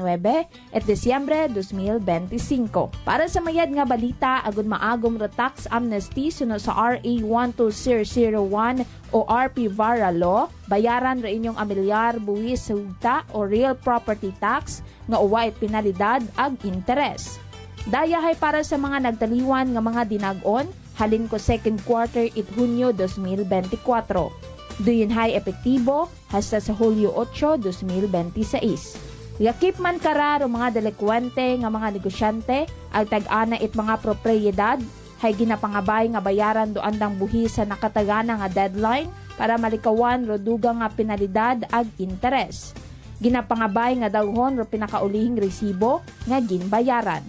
at Disyembre 2025. Para sa mayad nga balita agon maagom ro tax amnesty sunod sa RA 12001 o RP Vara Law, bayaran ra inyong amilyar buwis sa hugta o real property tax nga uwa it penalidad ag interes. Daya hay para sa mga nagtaliwan nga mga dinag-on halin ko second quarter it Hunyo 2024. Duyon hay epektibo hasta sa Hulyo 8, 2026. Yakip man kararo mga delikwente nga mga negosyante ang tag-ana it mga propriedad hay ginapangabay nga bayaran do andang buhi sa nakatagana nga deadline para malikawan ro dugang nga penalidad ag interes. Ginapangabay nga daghon ro pinakaulihing resibo nga ginbayaran.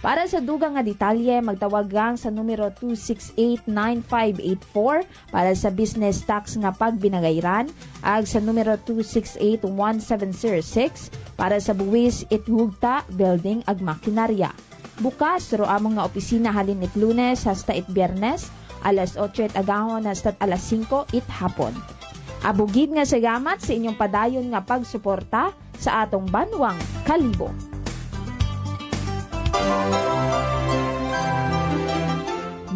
Para sa dugang nga detalye, magtawag gang sa numero 268-9584 para sa business tax nga pagbinagayran ag sa numero 268-1706 para sa buwis ithugta, building ag makinarya. Bukas ro among nga opisina halin it Lunes hasta it Biyernes, alas 8 it agahon hasta alas 5 it hapon. Abugid nga salamat sa inyong padayon nga pagsuporta sa atong Banwang Kalibo.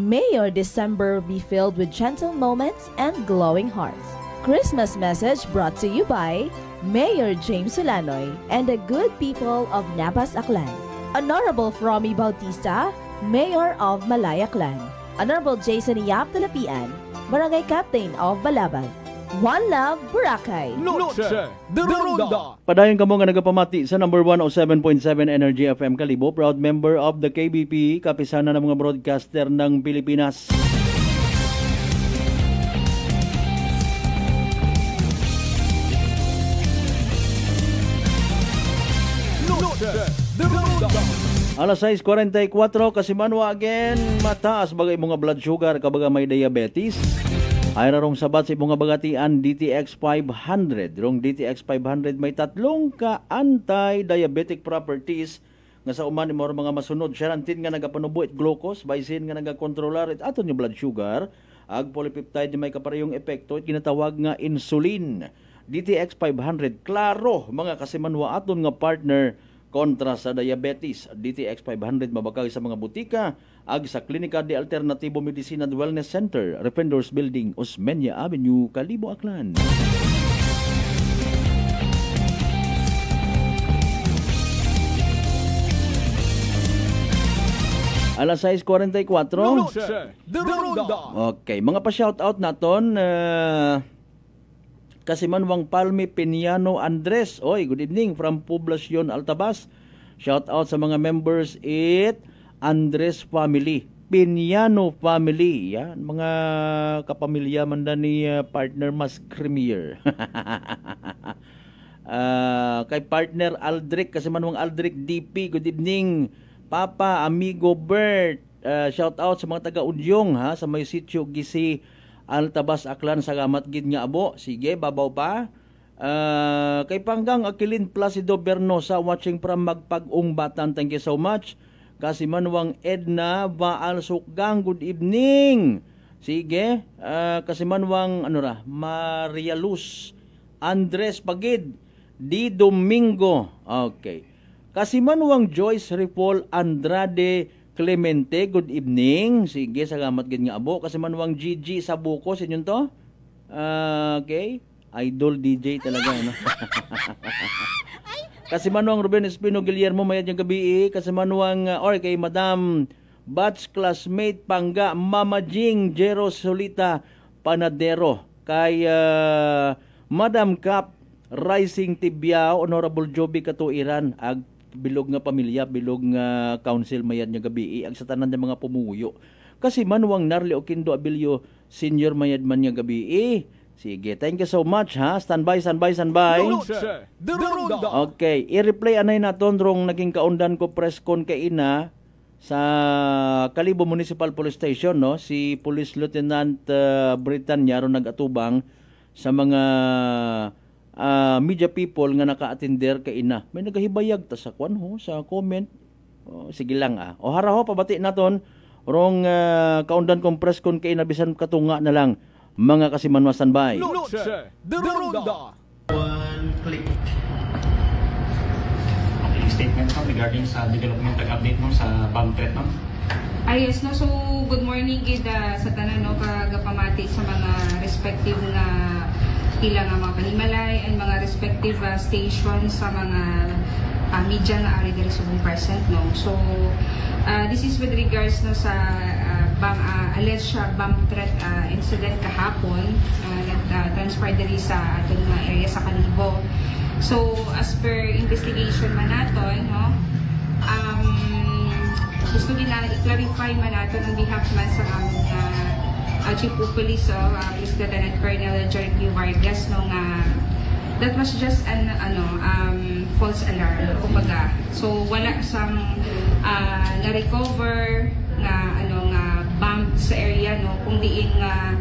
May your December be filled with gentle moments and glowing hearts. Christmas message brought to you by Mayor James Solanoy and the good people of Nabas Aklan. Honorable Fromy Bautista, Mayor of Malayaklan. Honorable Jason Yap Talapian, Barangay Captain of Balaban. One Love, Boracay. Noche de Ronda. Padayon kamo nga nagapamati sa number 107.7 Energy FM Kalibo, proud member of the KBP, kapisanan ng mga broadcaster ng Pilipinas. Noche de Ronda. Alas 6:44 Kasimanwa again, mataas bagay mga blood sugar kabaga may diabetes. Ay rarong sabat sa ibong bagatian DTX 500. Rong DTX 500 may tatlong ka anti-diabetic properties nga sa uman mo mga masunod. Xarantin nga nagapanubo it glucose, baisin nga nagakontrolar it aton yung blood sugar, ag polypeptide may kaparehong epekto it ginatawag nga insulin. DTX 500 klaro mga kasimanwa aton nga partner kontra sa diabetes. DTX 500 mabakag sa mga butika ag sa Klinika de Alternativo Medicina and Wellness Center, Defenders Building, Osmeña Avenue, Kalibo, Aklan. Alas 6:44. Okay, mga pa-shoutout naton Kasimanwang Palmi Piñano Andres. Oy, good evening from Poblacion Altabas. Shout out sa mga members it Andres family, Piñano family. Yan, mga kapamilya man ni partner Mas Cremier. Kay partner Aldric, Kasimanwang Aldric DP. Good evening, Papa, amigo Bert. Shout out sa mga taga-Udyong ha, sa may sitio Gisi Altabas Aklan sa gamat gid nga abo. Sige, babaw pa. Kay Panggang Aquilin Placido Bernosa watching from Magpag-ong Batan. Thank you so much. Kasimanwang Edna Baal Sukgang, good evening. Sige, Kasimanwang Maria Luz Andres Pagid Di Domingo. Okay. Kasimanwang Joyce Ripoll Andrade Clemente, good evening. Sige, salamat gid nga abo. Kasi manuang Gigi sa buko, sinyon to? Okay. Idol DJ talaga, no? Kasi manuang Ruben Espino Guillermo, mayad yung gabi. Kasi manuang, or kay Madam Batch Classmate Pangga, Mama Jing, Jero Solita Panadero. Kay Madam Cap, Rising Tibiao, Honorable Joby Katuiran, ag bilog nga pamilya, bilog nga council mayad nga gabi ag sa tanan ng mga pumuyo. Kasi manuang Narli Oquindo Abilio Senior mayad man nga gabi. Sige, thank you so much ha. Standby. Okay, i-replay anay naton rong naging kaundan ko press con kay ina sa Kalibo Municipal Police Station, no? Si Police Lieutenant Britannia ron nag-atubang sa mga media people nga naka-attender kay ina. May nagahibayag ta sa kwan ho, sa comment. Sige lang O hara ho, pabati naton rong kaundan kong press con kay ina bisan katunga na lang mga kasimanwa standby. One click. Okay, statement mo regarding sa development update mo sa bomb threat no? Yes, no. So good morning gid sa tanan no, kagapamati sa mga respective na pila nga mga panimalay and mga respective stations sa mga media na ari diri subong present no. So this is with regards no sa alleged bomb threat incident kahapon nag-transpire diri sa atong area sa Kalibo. So as per investigation man naton no, gusto din na i-clarify man naton on behalf man sa among Chief of Police Police Lieutenant Colonel Jerry Vargas no nga that was just an false alarm kumbaga. So wala sang na-recover nga bomb sa area no, kung diin nga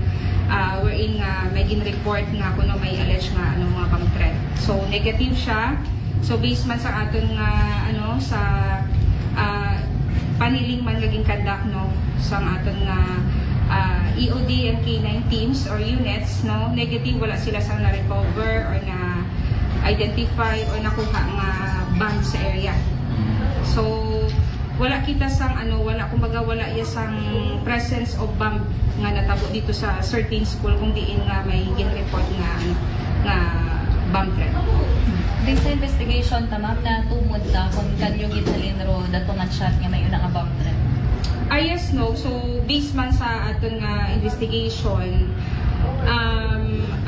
wherein may gin-report nga kuno may alleged nga mga bomb threat. So negative siya. So based man sa aton nga sa paniling man naging conduct no sa aton nga EOD and K9 teams or units no, negative, wala sila sa na-recover or na-identify or nakuha nga bomb sa area. So wala kita sang kumbaga wala sang presence of bomb nga natabo dito sa certain school kung diin nga may gin-report nga bomb threat. This investigation tamam na tumod na kung kanyo gidhalin ro datongan shot nga may una nga bomb threat. Yes, no. So, based man sa aton nga investigation,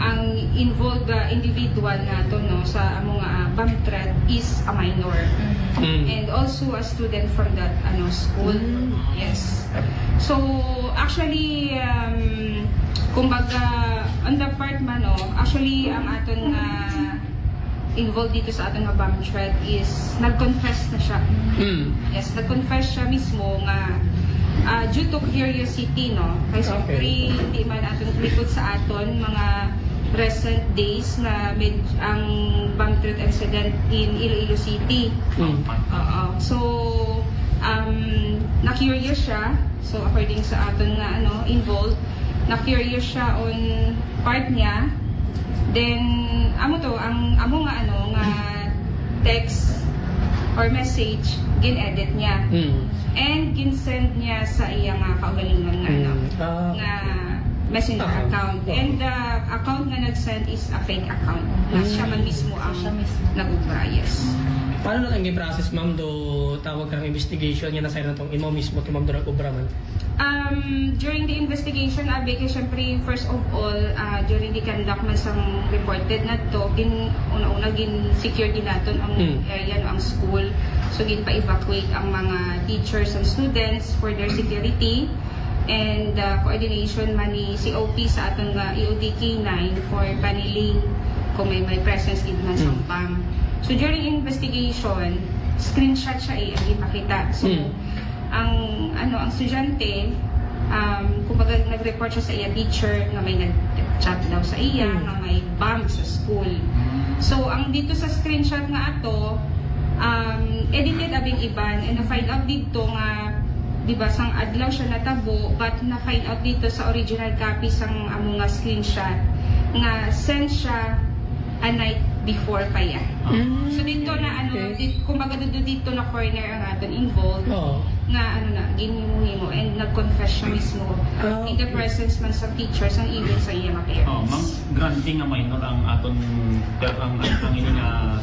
ang involved individual nato no sa among bomb threat is a minor. And also a student from that school. Yes. So, actually, kumbaga, on the part man no, actually, ang aton involved dito sa aton nga bomb threat is nag-confess na siya. Yes, nag-confess siya mismo nga due to curiosity no, kay siyempre hindi man aton likod sa aton mga recent days na ang bomb threat incident in Iloilo City. So na-curious siya. So according sa aton nga involved, na-curious siya on part niya. Then ang nga text or message gin-edit niya. And gin-send niya sa iyang kaugalingon nga messenger account. And the account nga nag-send is a fake account. Siya man mismo ang nag-ubra. Yes. Paano na ang i-process, ma'am, do tawag ka ng investigation nga nasay na itong imo mismo kay ma'am do nag-ubra man? During the investigation, kaya syempre, first of all, during the conduct man sang reported na to, una-una gin-secure din natin ang area no, ang school. So gin-pa-evacuate ang mga teachers and students for their security. And coordination man ni COP sa atong EOD K9 for paniling kung may presence din man sa bomb. So during investigation, screenshot siya ang ipakita. So ang estudyante, kumbaga nag-report siya sa iya teacher nga may nag-chat daw sa iya nga may bomb sa school. So ang dito sa screenshot nga ato, edited abing iban and na-find out dito nga diba sang adlaw siya natabo but na-find out dito sa original copy sang among nga screenshot nga send siya a night before pa yan. So dito na kumbaga dito na corner ang aton involved na ginhimo and nag-confess siya mismo in the presence man sa teachers and even sa iyang parents. Ma'am, granting nga minor ang aton ang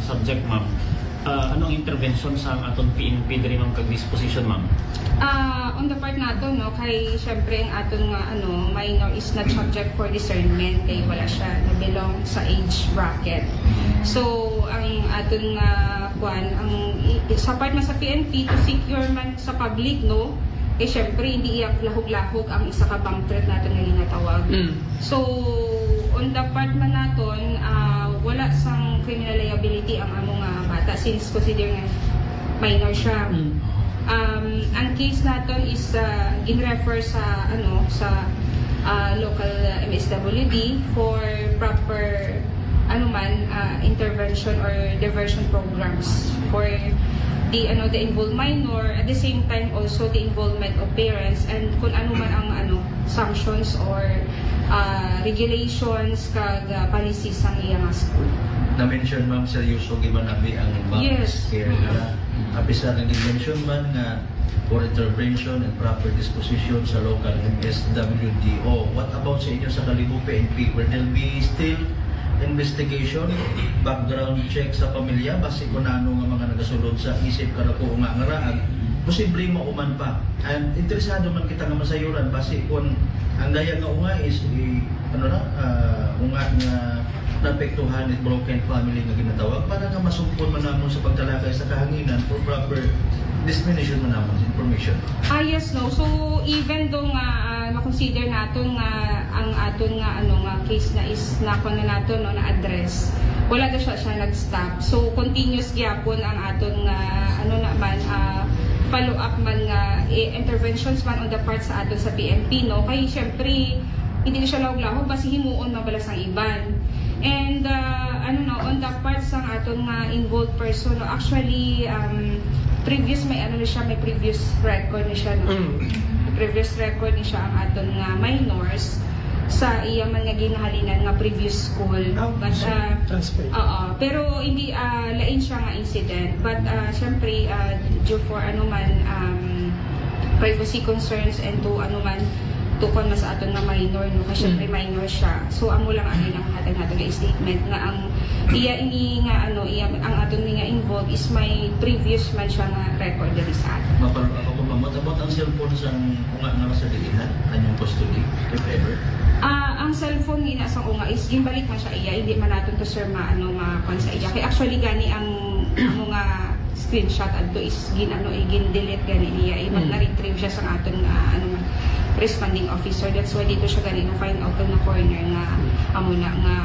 subject, ma'am. Anong intervention sa aton PNP diri ma'am kag disposition, ma'am? On the part nato kay syempre ang aton nga minor is not subject for discernment kay wala siya na belong sa age bracket. So ang aton nga sa part man sa PNP to secure man sa public syempre hindi iyak lahog-lahog ang isa ka bank threat natin nga ginatawag. So on the part man naton wala sang criminal liability ang among bata since consider nga minor siya. Ang case naton is gin-refer sa local MSWD for proper intervention or diversion programs for the involved minor, at the same time also the involvement of parents and kung ano man ang sanctions or regulations kag policies ang iyang school. Na-mention ma'am seryoso giban abi ang care na abisa ng mention man nga for intervention and proper disposition sa local MSWDO. What about sa inyo sa Kalibo PNP? Will there be still investigation, background check sa pamilya base kung ano nga mga nagasulod sa isip kada ko nga ngaraag posible mauman pa. And interesado man kita nga masayuran base kung ang gaya nga unga is unga nga naapektuhan at broken family nga ginatawag para nga masumpon man namon sa pagtalakay sa kahanginan for proper dissemination man namon information. Yes, no. So even though nga na-consider naton nga ang aton nga case na is nakon na naton na address, wala na siya nag-stop. So continuous gyapon ang aton nga follow up man nga interventions man on the part sa aton sa PNP kay syempre hindi na siya lahog-lahog basi himuon mabalas ang iban. And on the part sa aton nga involved person actually previous may previous record ni siya previous record ni siya ang aton nga minors sa iya man nga ginahalinan nga previous school but pero hindi lain siya nga incident but syempre due for privacy concerns and to tukon na sa aton nga minor kasi syempre minor siya so amo lang ang hatag nato nga statement nga ang iya ini nga ang aton nga involved is may previous man siya nga record diri sa aton. Mapalog ako kung mamot ang cellphone sa unga nga sa diinan anyong custody if ever. Ang cellphone ni sa unga is gimbalik man siya iya hindi man naton to sir makon sa iya kay actually gani ang mga screenshot adto is gin-delete gani niya ibang na-retrieve siya sa aton nga responding officer. That's why dito siya ganito find out na corner nga amo na nga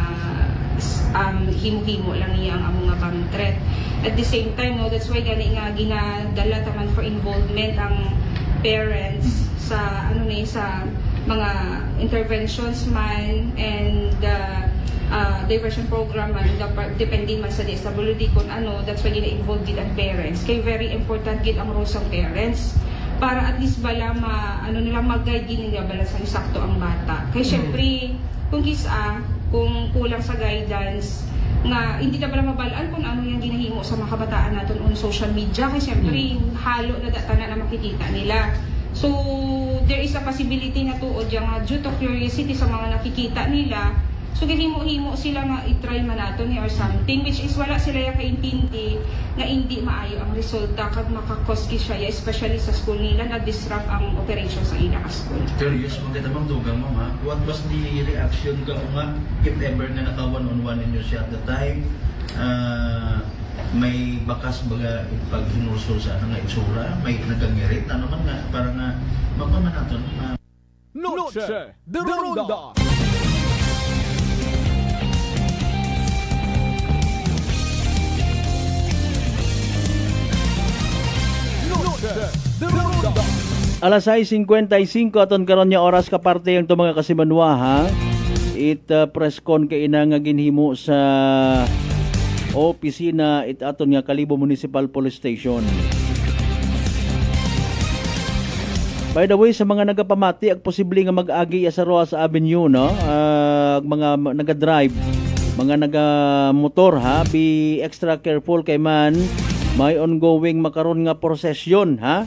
himo-himo lang niya ang amo nga bang threat. At the same time that's why gani nga ginadala taman for involvement ang parents sa sa mga interventions man and diversion program man depending man sa DSWD kung that's why gina-involve din ang parents kay very important gid ang role ng parents para at least bala nila mag-guide nila bala sa sakto ang bata. Kaya syempre, kung kulang sa guidance, nga hindi na bala mabalaan kung ano yung ginahimo sa mga kabataan natin on social media. Kaya syempre, halo na data na makikita nila. So, there is a possibility na tuod yung due to curiosity sa mga nakikita nila, so gihimo-himo sila nga i-try man nato ni or something which is wala sila yung kaintindi nga hindi maayo ang resulta kag makakoski siya especially sa school nila na disrupt ang operations sa ilang school. Curious maganda bang dugang mama, what was the reaction ka nga if ever nga naka one-on-one ninyo siya at the time may bakas baga pag hinusol sa nga itsura may nagangirit man nga para nga magpaman naton Noche de Ronda. Alas 6:55 aton karon nya oras kaparte ang mga kasimanwa ha. Press con kay ina nga ginhimo sa opisina aton nga Kalibo Municipal Police Station. By the way sa mga nagapamati ag posible nga mag-agi sa Roas Avenue mga naga-drive mga nagamotor ha, be extra careful kay man may ongoing makaron nga prosesyon ha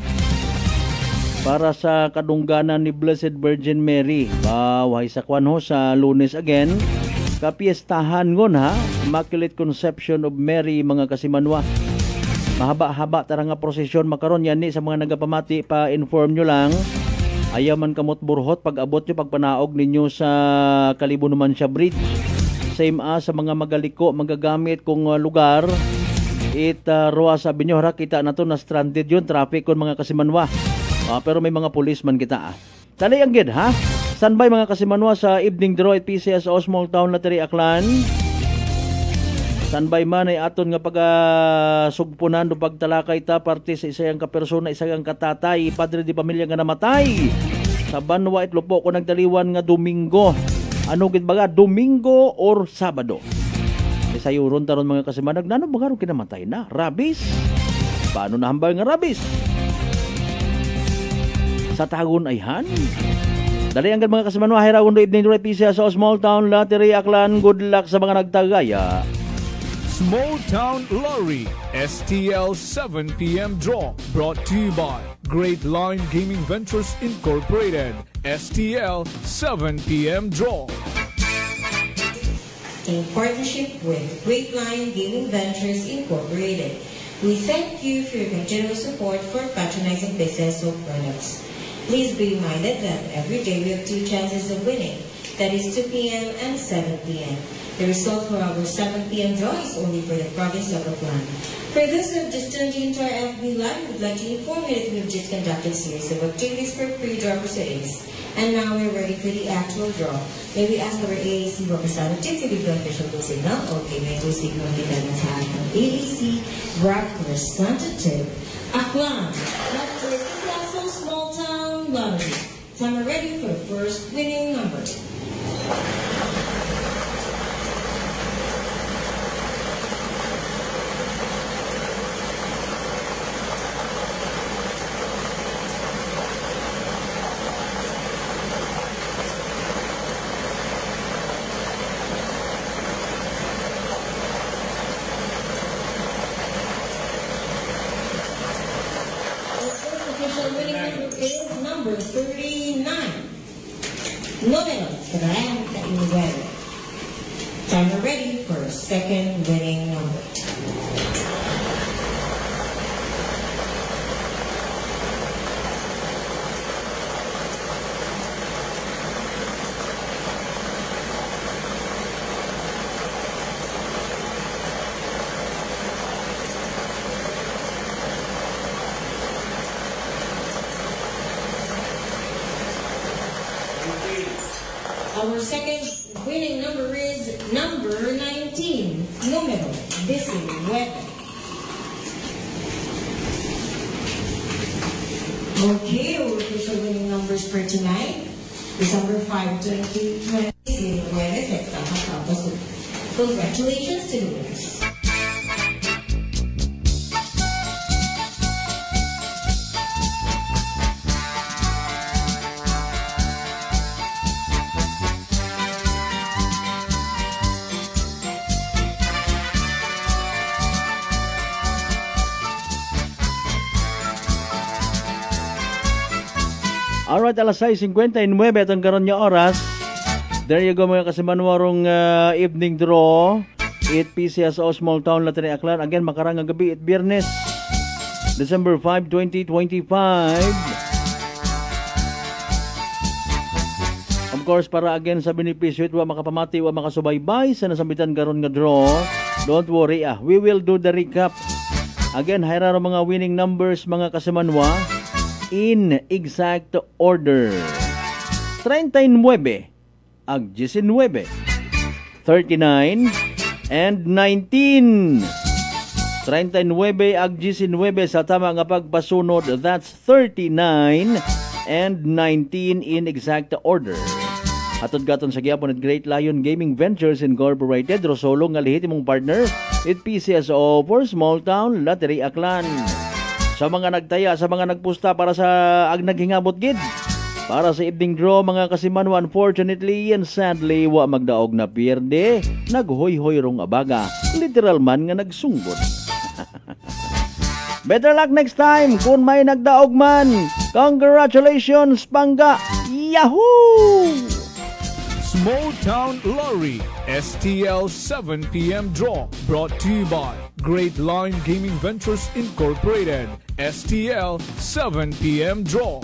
para sa kadungganan ni Blessed Virgin Mary. Wahay sa kwan ho sa Lunes again. Kapiestahan ngon ha, Immaculate Conception of Mary mga kasimanwa. Mahaba-haba tara nga prosesyon makaron yan ni sa mga nagapamati pa-inform nyo lang. Ayaw man kamot burhot pag abot nyo pagpanaog ninyo sa Kalibunumancia Bridge. Same sa mga magaliko magagamit kung lugar. Roa sabi nyo, kita na to na stranded yun, traffic kon mga kasimanwa. Pero may mga policeman kita. Tali ang gid ha. Standby mga kasimanwa sa evening draw at PCSO Small Town Lottery Aklan. Standby man ay aton nga sugpunan do pagtalakay ta parte sa isang kapersona, isang katatay, padre di pamilya nga namatay. Sa Banwa Itlopo ko nagdaliwan nga Domingo. Ano gid baga, Domingo or Sabado? Sayuron taron mga kasimanag, nano ba karon kinamatay na? Rabis? Paano nahambal nga rabis? Sa tagon ay han. Dali ang mga kasimanwa, hirawon do evening right PCSO Small Town Lottery Aklan. Good luck sa mga nagtagaya. Small Town Lottery STL 7 p.m. draw brought to you by Great Line Gaming Ventures Incorporated. STL 7 p.m. draw. In partnership with Great Line Gaming Ventures Incorporated, we thank you for your continuous support for patronizing business of products. Please be reminded that every day we have 2 chances of winning. That is 2 p.m. and 7 p.m. The result for our 7 p.m. draw is only for the province of Aklan. For those who have just tuned into our FB Live, we would like to inform you that we have just conducted a series of activities for pre-draw proceedings. And now we're ready for the actual draw. May we ask our AAC representative to give the official go signal? Okay, may go signal kita na sa ating AAC representative. Aklan, that's for the Small Town Lottery. Time we're ready for the first winning number. Number 39. Número 39. Time we're ready for a second winning number. Our second winning number is number 19. Número 19. Okay, our official winning numbers for tonight. December 5, 2020. Congratulations to the winners. Alright, alas 6:59 itong karon nga oras. There you go mga kasimanwarong evening draw. 8 PCSO Small Town Lottery Aklan. Again, makarang gabi at Biyernes, December 5, 2025. Of course, para again sa benepisyo wa makapamati wa makasubaybay sa nasambitan karon nga draw. Don't worry we will do the recap. Again, hayraro mga winning numbers mga kasimanwa in exact order. 39 ag 19, 39 and 19. 39 ag 19 sa tama nga pagpasunod, that's 39 and 19 in exact order. Hatod gaton sa gyapon at Great Lion Gaming Ventures Incorporated, Rosolo nga lehitimong partner at PCSO for Small Town Lottery Aklan. Sa mga nagtaya, sa mga nagpusta para sa ag naghingabot gid, Para sa evening draw mga kasimanwa, unfortunately and sadly wa magdaog na pierde, naghoy-hoy rong abaga, literal man nga nagsunggod. Better luck next time kung may nagdaog man. Congratulations Pangga. Yahoo! Small Town Lottery STL 7 p.m. draw brought to you by Great Line Gaming Ventures Incorporated. STL 7 p.m. draw.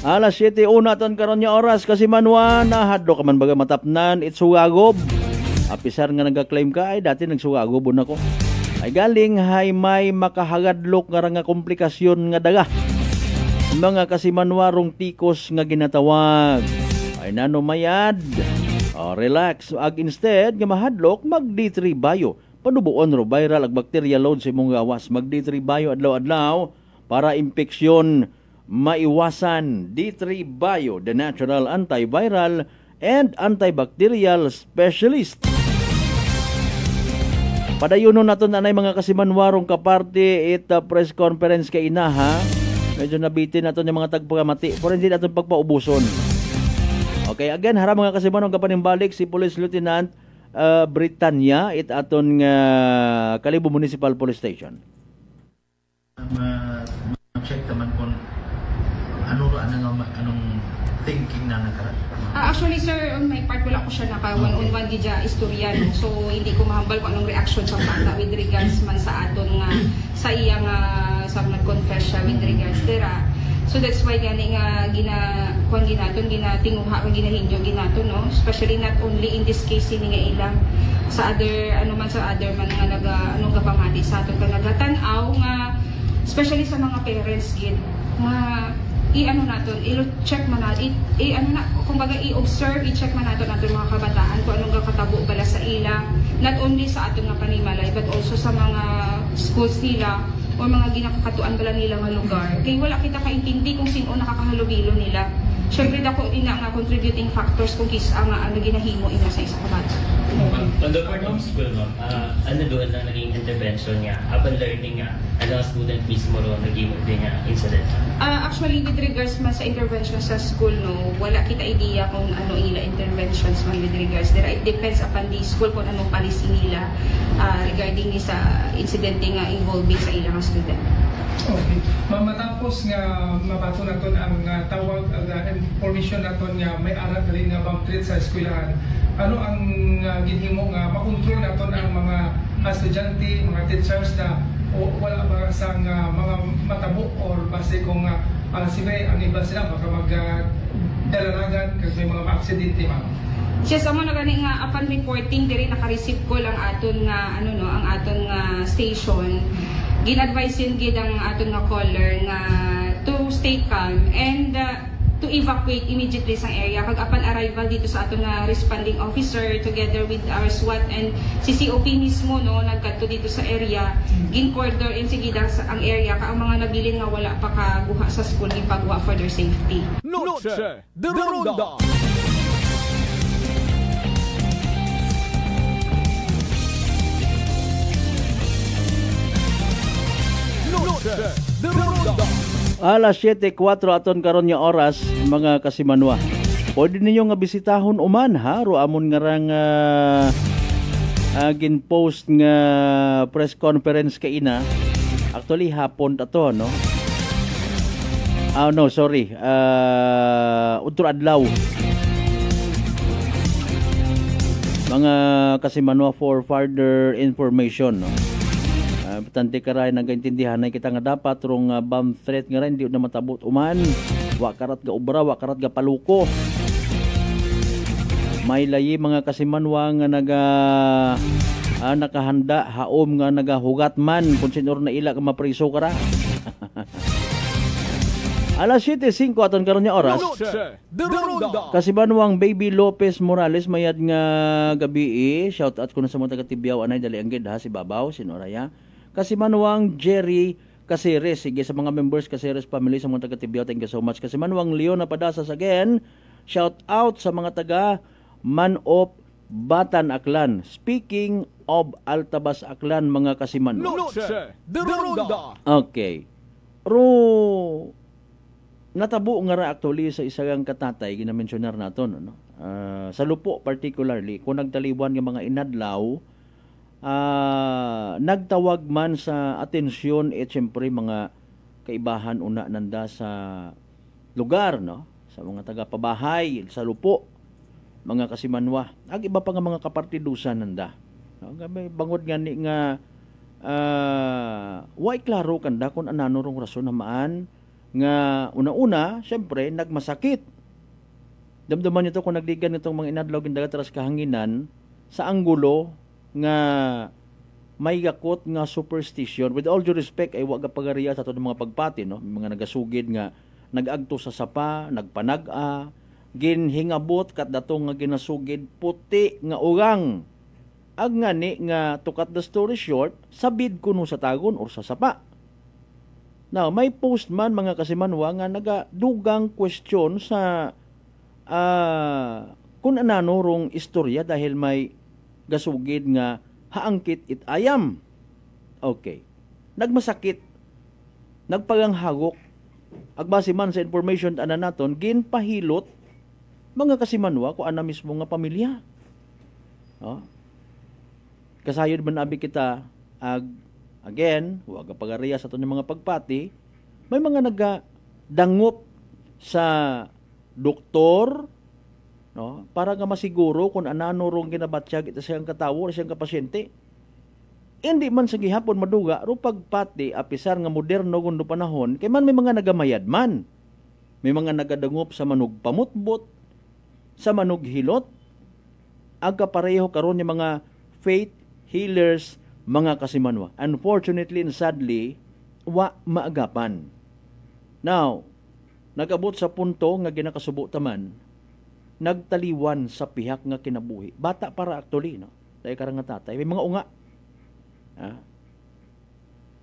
Alas 7:01 ton karon nya oras kasi manwa nahadlo ka man baga matapnan itsugagop. Apisar nga nagka-claim ka ay dati nagsugagob na ko. Ay galing hay may makahagadlok nga nga komplikasyon nga daga. Mga kasimanwa rong tikos nga ginatawag. Ay nanomayad. Relax ag instead nga mahadlok mag D3 Bio. Panubuon ro viral ag bacteria load sa imong gawas. Mag D3 Bio adlaw-adlaw para impeksyon maiwasan. D3 Bio, the natural antiviral and antibacterial specialist. Padayunon naton anay mga kasimanwarong kaparte it press conference kay inaha. Medyo nabitin naton yung mga tagpagamati pero hindi naton pagpaubuson. Okay, again hara mga kasimanwarong kapanimbalik si Police Lieutenant Britannia it aton nga Kalibo Municipal Police Station. Check naman kung anong thinking na nagkaroon. Actually sir, on my part wala ko siya naka one-on-one gidya istorya no. So hindi ko mahambal kung anong reaction sa bata with regards man sa aton nga sa iya nga sa nag-confess siya with regards dera. So that's why gani nga ginatinguha nga ginahinyo ginato no, especially not only in this case ini nga ilang sa other sa other man nga anong gapamati sa aton nga nagatan-aw nga especially sa mga parents gid nga i-check man natin, kumbaga i-observe, i-check man natin mga kabataan kung anong kakatabo bala sa ila, not only sa atong nga panimalay, but also sa mga schools nila o mga ginakakatuan bala nila nga lugar. Kaya wala kita kaintindi kung sino nakakahalubilo nila. Siyempre dako ina nga contributing factors kung kisa nga ginahimo ina sa isa kabata. On the part of school, ano doon na naging intervention niya upon learning nga ano student mismo ro naging din niya incident? Actually with regards man sa intervention sa school no, wala kita idea kung ano ila interventions man with regards there. It depends upon the school kung anong policy nila regarding ni sa incident nga involving sa ilang student. Okay. Matapos nga mabato naton ang tawag information naton nga may arat rin nga bomb threat sa eskwelahan. Ano ang ginhimo nga makontrol naton ang mga estudyante, mga teachers na wala ba sang mga matabo or base kung sibe ang iba sila baka magdalaragan kasi may mga aksidente ma'am. Yes, amo na gani nga upon reporting diri naka-receive ko lang aton nga ang aton nga station. Gin-advise yun gid ang aton nga caller nga to stay calm and to evacuate immediately sa area. Kag upon arrival dito sa aton nga responding officer together with our SWAT and CCOP mismo no nagkadto dito sa area, gin-cordon in sige ang area ka ang mga nabilin nga wala pa kaguha sa school gipagwa for their safety. Noche de Ronda. Alas 7:04 aton karon nga oras mga kasimanwa. Pwede ninyo nga bisitahon uman ha ro amon nga rang gin-post nga press conference kay ina. Actually hapon ato no. No, sorry. Udto adlaw. Mga kasimanwa for further information no. Tante karay nagaintindihan na kita nga dapat rong bomb threat nga rin di na matabot uman wa karat ga ubra wa karat ga paluko may layi mga kasimanwa nga nakahanda haom nga nagahugat man kung sinor na ila ka mapriso kara. Alas 7:05 aton karon nga oras. Kasimanwang Baby Lopez Morales mayad nga gabi shout out ko na sa mga taga Tibiao anay dali ang gid ha si Babaw sinoraya. Kasimanwang Jerry Caceres, sige sa mga members Caceres family sa mga taga Tibiao, thank you so much. Kasimanwang Leon Napadasas again, shout out sa mga taga Manop Batan Aklan. Speaking of Altabas Aklan, mga kasimanwa. Noche de Ronda. Okay. Ro natabo nga ra actually sa isang katatay ginamensionar naton ano. Sa Lupo particularly kung nagtaliwan ng mga inadlaw nagtawag man sa atensyon siyempre mga kaibahan una nanda sa lugar no sa mga taga-pabahay sa Lupo mga kasimanwa ag iba pa nga mga kapartidusan nanda no may bangod nga ni nga way klaro kanda kung anano rong rason namaan nga una-una syempre nagmasakit damdaman nito kung nagligan nitong mga inadlaw gindagat teras kahanginan sa anggulo nga may gakot nga superstition with all due respect ay wag pagariya sa mga pagpati no mga nagasugid nga nagagto sa sapa nagpanag-a ginhingabot kat datong nga ginasugid puti nga urang ag ngani nga to cut the story short sabid kuno sa tagon or sa sapa. Now, may post man mga kasimanwa nga nagadugang question sa kung anano rong istorya dahil may gasugid nga haangkit it ayam. Okay. Nagmasakit. Nagpaganghagok. Agbase man sa information ana naton ginpahilot mga kasimanwa ko ana mismo nga pamilya. Oh. Kasayod man abi kita again, huwag pagariya sa ito ng mga pagpati, may mga nagadangop sa doktor no, para nga masiguro kung anano rong ginabatsyag ito siyang katawo o siyang kapasyente. Hindi man sa gihapon maduga, ro pagpati, apisar nga moderno kundo panahon, kay man may mga nagamayad man. May mga nagadangop sa manug pamutbot, sa manug hilot, aga pareho karon yung mga faith healers mga kasimanwa. Unfortunately and sadly, wa maagapan. Now, nagabot sa punto nga ginakasubo taman, nagtaliwan sa pihak nga kinabuhi. Bata para actually, no? Dahil karang nga tatay. May mga unga.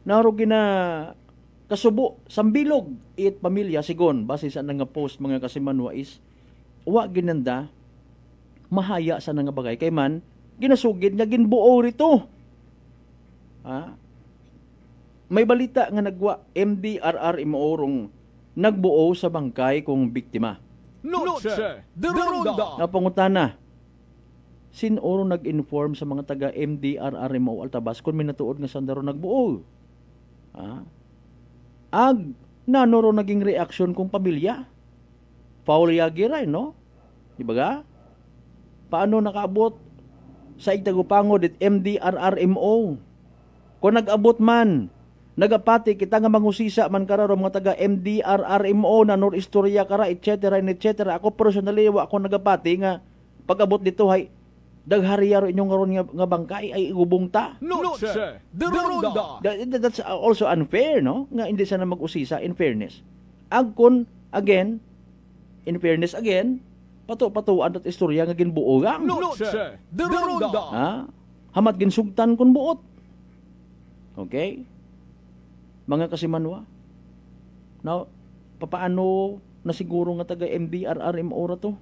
Naro gina kasubo, sambilog, it pamilya, sigon, base sa nga post mga kasimanwa is, wa ginanda, mahaya sa nga bagay. Kay man, ginasugid nga ginbuo rito. May balita nga nagwa MDRR imaorong nagbuo sa bangkay kung biktima. Noche de Ronda. Napangutana, sinoro nag-inform sa mga taga MDRR Imao Altabas kung minatuod nga sandaro nagbuo. Ag nanoro naging reaksyon kung pamilya. Paul Yagiray, no? Di ba ga? Paano nakaabot sa Igtagupangod at MDRRMO? Kung nag-abot man, nagapati kita nga mangusisa man kararo mga taga MDRRMO na nor istorya kara, etc. Ako personally, ako nagapati nga pag-abot dito hay daghariya ro inyong ngaron nga bangkay ay igubong ta. Noche de Ronda. That's also unfair, no? Nga hindi sana mag-usisa in fairness. Agkon again, in fairness again, pato-patuan at istorya nga ginbuo gang. Noche de Ronda. Hamat ginsugtan kun buot. Okay? Mga kasimanwa. Now, papaano na siguro nga taga MDRRMO ra to?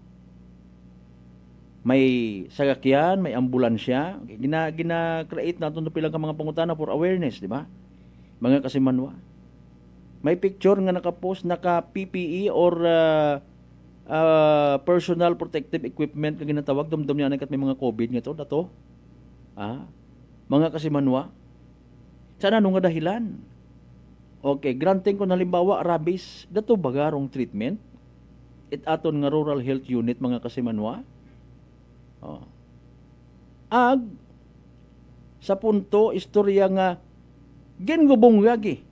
May sagakyan, may ambulansya. Okay. Gina-create natin pilang ka mga pangutana for awareness, di ba? Mga kasimanwa. May picture nga naka-post, naka-PPE or personal protective equipment nga ginatawag. Dumdum niya kat may mga COVID nga to, dato. Mga kasimanwa. Sana nung nga dahilan. Okay, granting ko na halimbawa, rabies, dato bagarong treatment. It aton nga rural health unit, mga kasimanwa. Ag, sa punto, istorya nga, gingubong gagi.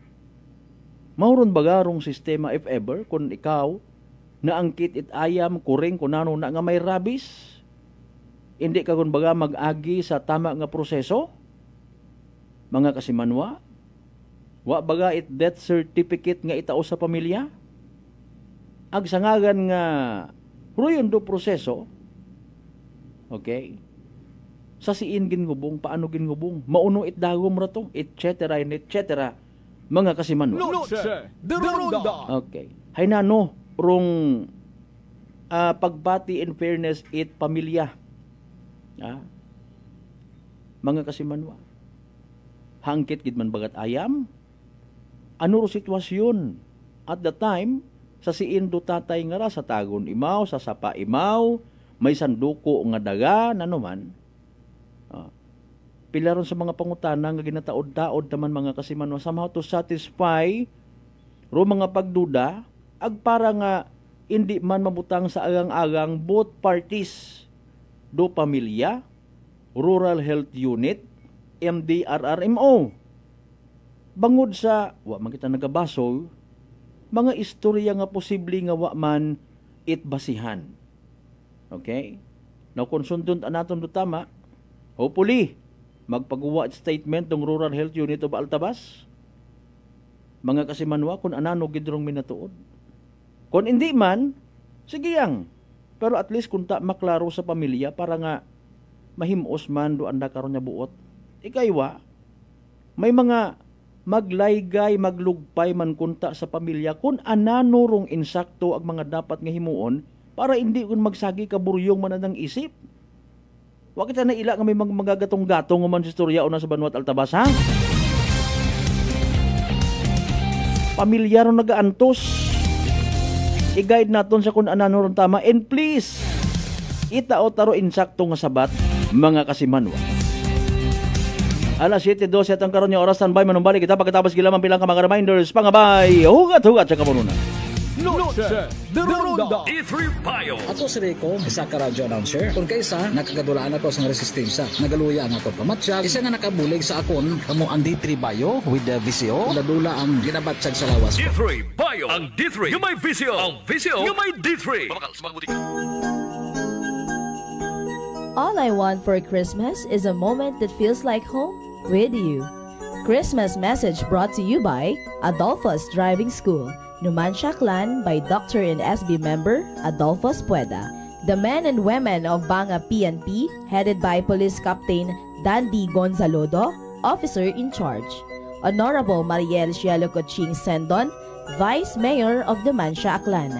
Mauron bagarong sistema if ever, kung ikaw, naangkit it ayam, kuring, kung ano na nga may rabies, hindi ka kung baga mag-agi sa tama nga proseso, mga kasimanwa, wa baga it death certificate nga itao sa pamilya, ag sangagan nga ruyon do proseso, okay, sa siin gingubong, paano gingubong, mauno it dagom rato, etc. mga kasimanwa. Noche de Ronda. Okay. Hay nano, rong pagbati in fairness it pamilya. Mga kasimanwa, hangkit gid man bagat ayam, ano ro sitwasyon at the time sa siindo tatay nga ra sa tagon imaw, sa sapa imaw, may sanduko nga daga nanuman. Pilaron sa mga pangutana nga ginataod-taod taman mga kasimanwa somehow to satisfy ro mga pagduda ag para nga hindi man mabutang sa agang-agang both parties do pamilya, Rural Health Unit, MDRRMO. Bangod sa wa man kita nagabaso mga istorya nga posible nga wa man itbasihan. Okay? Now konsundon naton do tama, hopefully magpagawa statement ng Rural Health Unit of Altabas. Mga kasimanwa kung anano gidrong minatuod. Kung hindi man, sige yang. Pero at least kung maklaro sa pamilya para nga mahimos man do anda karon nya buot. Ikaywa, may mga maglaygay, maglugpay man kunta sa pamilya kung anano rong insakto ang mga dapat nga himuon para hindi kun magsagi ka buryong man ang isip. Wa kita na ila nga may magagatong-gatong man sa istorya o na sa Banwat Altabas, ha? Pamilyar ron nagaantos. I-guide naton sa kung anano ron tama. And please, itao taro insakto nga sabat, mga kasimanwa. Alas 7:12 at ang karon nga oras, standby manumbalik kita pagkatapos gilamang pilang ka mga reminders, pangabay, hugat-hugat sa kamununan. Noche de Ronda D3 Payo. Ako si Rico, isa ka radio announcer. Kung kaysa, nakagadulaan ako sa resistensya. Nagaluya ang ako pamatsyag. Isa nga nakabulig sa akon, kamo ang D3 Payo with the VCO. Ladula ang ginabatsag sa lawas ko. D3 Payo. Ang D3 yung may VCO. Ang VCO yung may D3. All I want for Christmas is a moment that feels like home with you. Christmas message brought to you by Adolphus Driving School. Numancia Clan by Dr. and SB member Adolphus Pueda. The men and women of Banga PNP, headed by Police Captain Dandy Gonzalodo, Officer in Charge. Honorable Mariel Cielo Coching Sendon, Vice Mayor of Numancia Clan.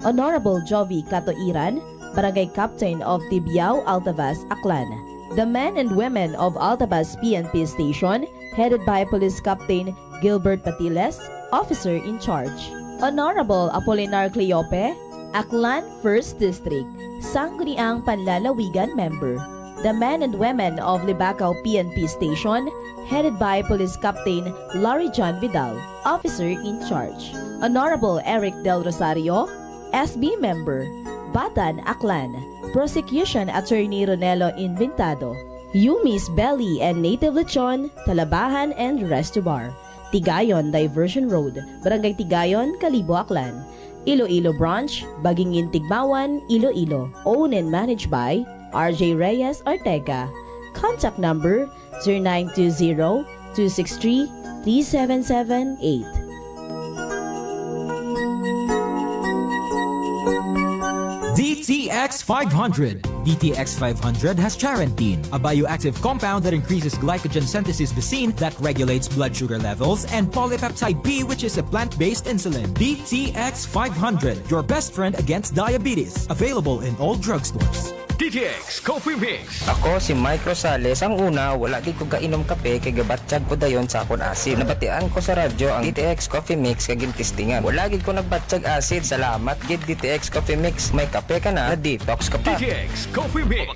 Honorable Jovi Catoiran, Barangay Captain of Tibiao, Altabas, Aklan. The men and women of Altabas PNP Station, headed by Police Captain Gilbert Patiles, Officer in Charge. Honorable Apolinar Cleope, Aklan 1st District, Sangguniang Panlalawigan Member. The men and women of Libacao PNP Station, headed by Police Captain Larry John Vidal, Officer in Charge. Honorable Eric Del Rosario, SB Member. Batan, Aklan, Prosecution Attorney Ronelo Inventado. Yumi's Belly and Native Lechon, Talabahan and Resto Bar. Tigayon Diversion Road, Barangay Tigayon, Kalibo, Aklan. Iloilo Branch, Bagingin Tigmawan, Iloilo. Owned and managed by RJ Reyes Ortega. Contact number 0920-263-3778. DTX 500. DTX 500 has Charantine, a bioactive compound that increases glycogen synthesis Vicine that regulates blood sugar levels, and polypeptide B, which is a plant-based insulin. DTX 500, your best friend against diabetes. Available in all drugstores. DTX Coffee Mix. Ako si Mike Rosales. Ang una, wala di ko kainom kape kay gabatsyag ko dayon sa akon asid. Nabatian ko sa radyo ang DTX Coffee Mix kagin testingan. Wala gid ko nagbatsyag asid. Salamat gid DTX Coffee Mix. May kape ka na detox ka pa. DTX Coffee Mix.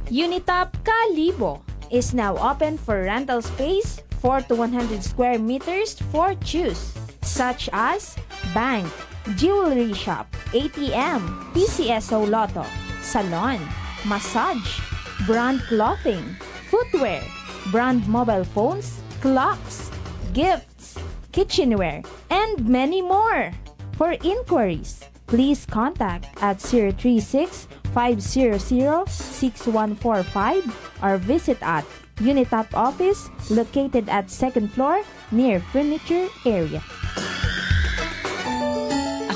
Unitop Kalibo is now open for rental space 4 to 100 square meters for choose, such as bank, jewelry shop, ATM, PCSO Lotto, salon, massage, brand clothing, footwear, brand mobile phones, clocks, gifts, kitchenware, and many more. For inquiries, please contact at 036-500-6145 or visit at Unitop office located at 2nd floor near furniture area.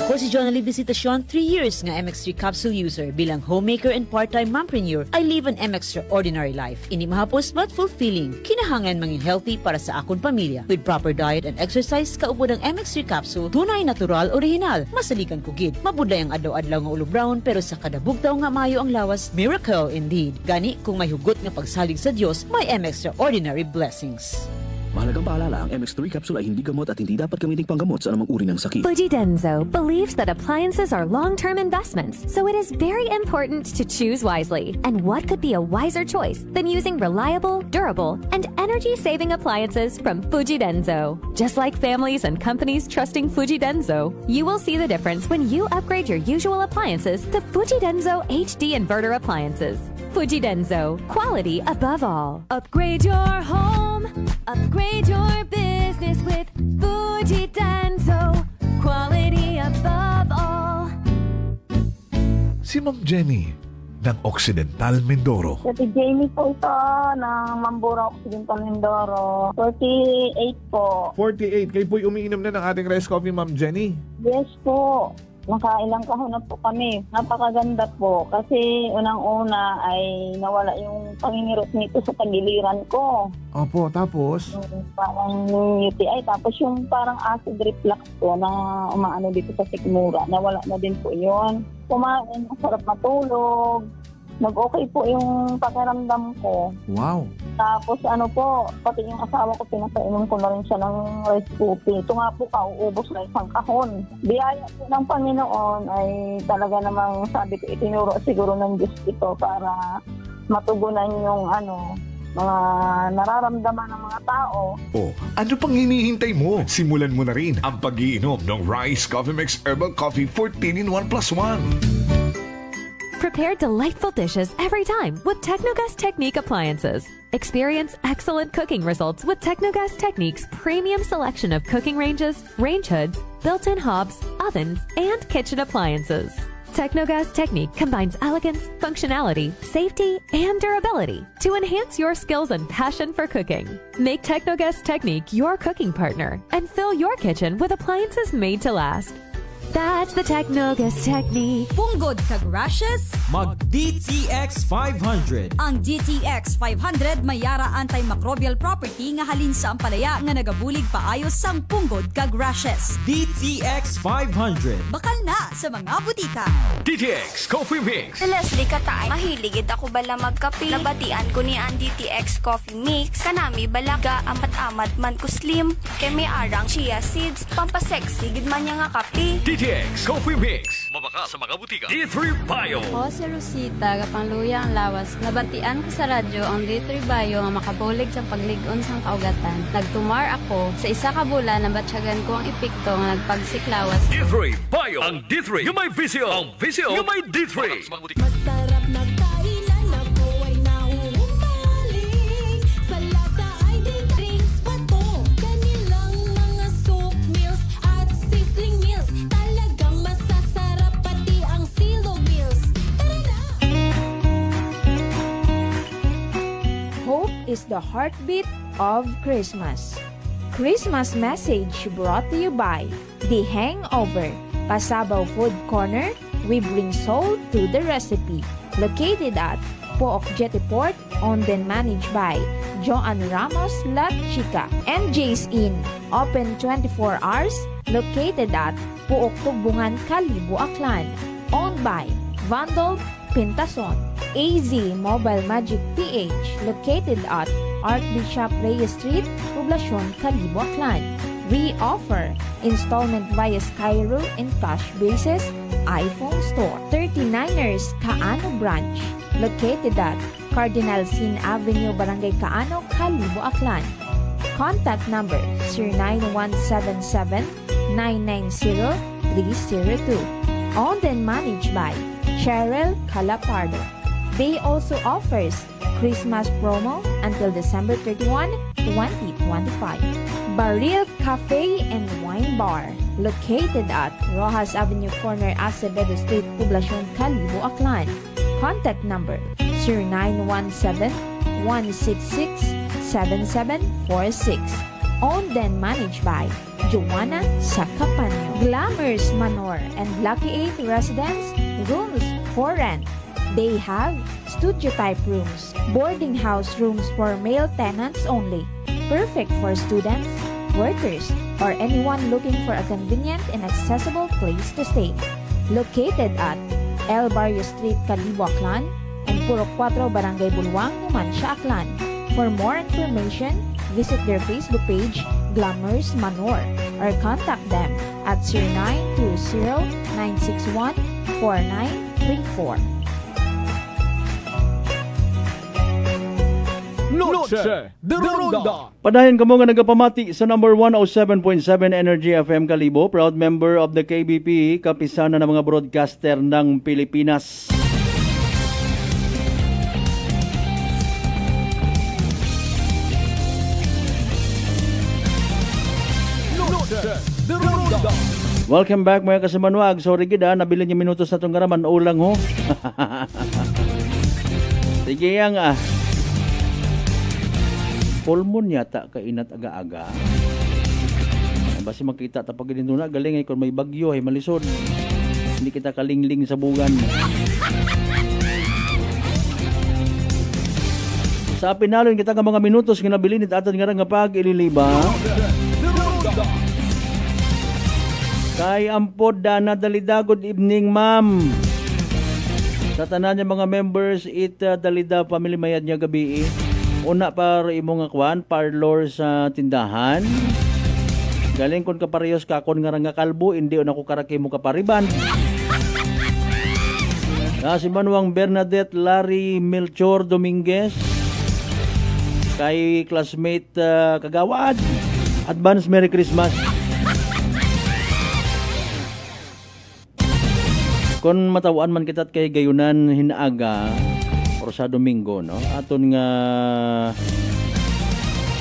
Ako si Jonali Visitacion, 3 years nga MX3 capsule user. Bilang homemaker and part-time mompreneur, I live an extraordinary life. Ini mahapos but fulfilling. Kinahangan mangin healthy para sa akong pamilya. With proper diet and exercise, kaupod ang MX3 capsule, tunay, natural, original. Masaligan kugid. Mabudlay ang adlaw-adlaw nga ulo brown, pero sa kada bugtaw nga mayo ang lawas, miracle indeed. Gani, kung may hugot nga pagsalig sa Dios, may extraordinary blessings. Mahalagang paalala, ang MX3 capsule ay hindi gamot at hindi dapat gamiting panggamot sa anumang uri ng sakit. Fuji Denso believes that appliances are long-term investments, so it is very important to choose wisely. And what could be a wiser choice than using reliable, durable, and energy-saving appliances from Fuji Denso? Just like families and companies trusting Fuji Denso, you will see the difference when you upgrade your usual appliances to Fuji Denso HD inverter appliances. Fuji Denso, quality above all. Upgrade your home, upgrade your business with Fuji Denso, quality above all. Si Ma'am Jenny ng Occidental Mindoro. Si Jamie po ito ng Mambura Occidental Mindoro. 48 po. 48. Kayo po'y umiinom na ng ating rice coffee, Ma'am Jenny? Yes po. Nakailang kahon na po kami. Napakaganda po. Kasi unang-una ay nawala yung pangingirot nito sa tagiliran ko. Opo, tapos? Parang UTI. Tapos yung parang acid reflux ko na umaano dito sa sikmura. Nawala na din po yun. Kumain, masarap matulog. Nag-okay po yung pakiramdam ko. Wow. Tapos ano po, pati yung asawa ko, pinapainom ko na rin siya ng rice coffee. Ito nga po, kauubos na isang kahon. Biyaya po ng Panginoon ay talaga namang sabi ko, itinuro siguro ng Diyos ito para matugunan yung mga nararamdaman ng mga tao. Oh, ano pang hinihintay mo? Simulan mo na rin ang pag-iinom ng Rice Coffee Mix Herbal Coffee 14 in 1 plus 1. Prepare delightful dishes every time with Technogas Technique appliances. Experience excellent cooking results with Technogas Technique's premium selection of cooking ranges, range hoods, built-in hobs, ovens, and kitchen appliances. Technogas Technique combines elegance, functionality, safety, and durability to enhance your skills and passion for cooking. Make Technogas Technique your cooking partner and fill your kitchen with appliances made to last. That's the Technogas Technique. Punggod kag rashes? Mag DTX 500. Ang DTX 500 may yara antimicrobial property nga halin sa ampalaya nga nagabulig paayos sang punggod kag rashes. DTX 500. Bakal na sa mga butika. DTX Coffee Mix. Si Leslie Katay, mahiligid ako bala magkape. Nabatian ko ni ang DTX Coffee Mix. Kanami balaga amat-amat man ko slim. Kay may arang chia seeds. Pampasexy gid man niya nga kape. DTX Coffee Mix. Mabaka sa mga butika. D3 Bio. Ako si Rosita, kapangluya ang lawas. Nabatian ko sa radyo ang D3 Bio nga makabulig sa pagligon sang kaugatan. Nagtumar ako. Sa isa ka bulan, nabatsyagan ko ang epekto nga nagpagsiklawas. D3 Bio. Ang D3 yung may visio. Ang visio yung may D3. Masarap na kainan ako ay nahuhumaling. Sa lasa ay D-drinks pa to. Kanilang mga soup meals at sizzling meals. Talagang masasarap pati ang silo meals. Tara na! Hope is the heartbeat of Christmas. Christmas message brought to you by The Hangover, Pasabaw Food Corner. We bring soul to the recipe. Located at Pook Jetty Port, owned and managed by Joan Ramos La Chica. MJ's Inn, open 24 hours. Located at Pook Tugbungan, Kalibo, Aklan. Owned by Vandal Pintason. AZ Mobile Magic PH, located at Archbishop Reyes Street, Poblacion, Kalibo, Aklan. We offer installment via Skyro and cash basis iPhone Store. 39ers Kaano Branch, located at Cardinal Sin Avenue, Barangay Kaano, Kalibo, Aklan. Contact number 09177-990-302. Owned and managed by Cheryl Calapardo. They also offers Christmas promo until December 31, 2025. Baril Cafe and Wine Bar, located at Rojas Avenue Corner, Acevedo Street, Poblacion, Kalibo, Aklan. Contact number 0917-166-7746. Owned and managed by Joanna Sacapanyo. Glamours Manor and Lucky 8 residence, rooms for rent. They have studio-type rooms, boarding house rooms for male tenants only, perfect for students, workers, or anyone looking for a convenient and accessible place to stay. Located at El Barrio Street, Calibo, Aklan, and Purok 4, Barangay Bulwang, Numancia, Aklan. For more information, visit their Facebook page, Glamours Manor, or contact them at 0920-961-4934. Noche de Ronda. Padayon kamo nga nagapamati sa number 107.7 Energy FM Kalibo, proud member of the KBP, kapisana ng mga broadcaster ng Pilipinas. Noche de Ronda. Welcome back mga kasimanwag. Sorry gida, nabili niyo minutos na itong garaman. Ulang ho. Sige yang pulmon yata kainat aga-aga. Basi makita tapag dito na galing ay kung may bagyo ay malisod. Hindi kita kalingling sa bugan. Sa pinalon kita nga mga minutos nga nabilin it atan nga nga pag ililiba. Kay ampod na dalida, good evening ma'am. Sa tanan niya mga members dalida family mayad niya gabi. Una para imong akwan, parlor sa tindahan. Galing kon kaparehos ka kon nga kalbo, hindi una ko karaki mo kapariban. Si Manuang Bernadette Larry Melchor Dominguez. Kay classmate Kagawad. Advance Merry Christmas. Kon matawaan man kita kay gayunan hinaaga or sa Domingo, no? Aton nga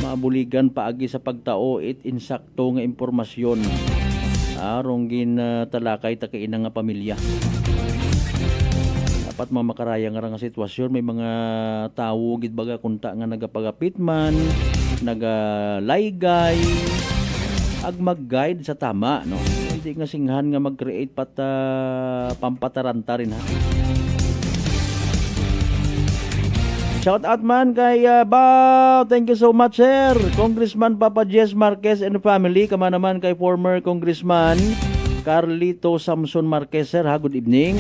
maabuligan paagi sa pagtao it insakto nga impormasyon. Arong talakay ta kay nga pamilya. Dapat makaraya nga sitwasyon, may mga tawo gid baga kunta nga nagapagapit man, nagalaygay, ag mag-guide sa tama, no? Hindi nga singhan nga mag-create pampataranta rin, ha? Shout out man kay Bao. Thank you so much, sir. Congressman Papa Jess Marquez and family. Kama naman kay former Congressman Carlito Samson Marquez, sir. Ha, good evening.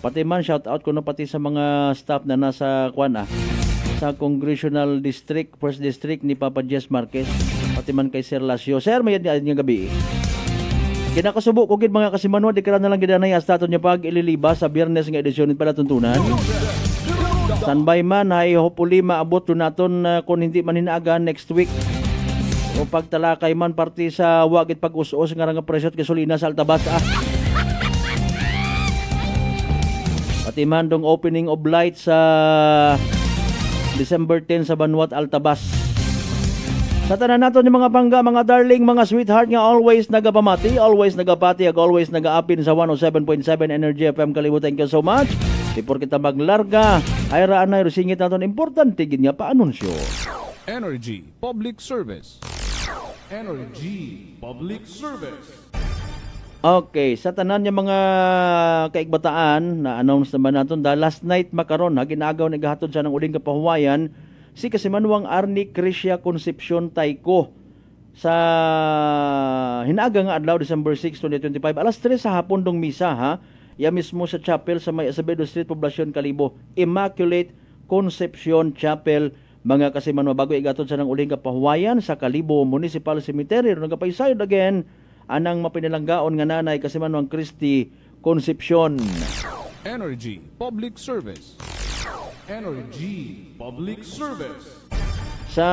Pati man, shout out ko na pati sa mga staff na nasa sa Congressional District, 1st District ni Papa Jess Marquez. Pati man kay Sir Lasio. Sir, may yung gabi. Kinakasubo ko gid mga kasimanwa, di ka na lang gidanay hasta aton niya pag ililiba sa Biyernes nga edisyon pala tuntunan. Standby man ay hopefully maabot to naton kung hindi man hinaaga next week. O pagtalakay man parti sa wagit pag-us-us nga presyo at gasolina sa Altabas. Pati man dong opening of lights sa December 10 sa Banwat Altabas. Sa tanan naton yung mga bangga, mga darling, mga sweetheart nga always nagapamati, always nagapati, always nagaapin sa 107.7 Energy FM Kalibo. Thank you so much. Before kita maglarga, ay raan na rusingit natin importante gid nga paanunsyo. Energy Public Service. Energy Public Service. Okay, sa tanan yung mga kaikbataan na announce naman natin last night makaron ginagaw ni gahatod sa ng uling kapahuwayan si Kasimanwang Arnie Criscia Concepcion Taiko sa hinaga nga adlaw December 6, 2025 alas 3 sa hapon dong misa, ha? Ya mismo sa chapel sa May Acevedo Street, Poblacion, Kalibo, Immaculate Concepcion Chapel, mga Kasimanwa. Bago igatod sa ng uling kapahuwayan sa Kalibo Municipal Cemetery, nagapaysayod again anang mapinalanggaon nga nanay Kasimanwang Christy Concepcion. Energy Public Service. Energy Public Service. Sa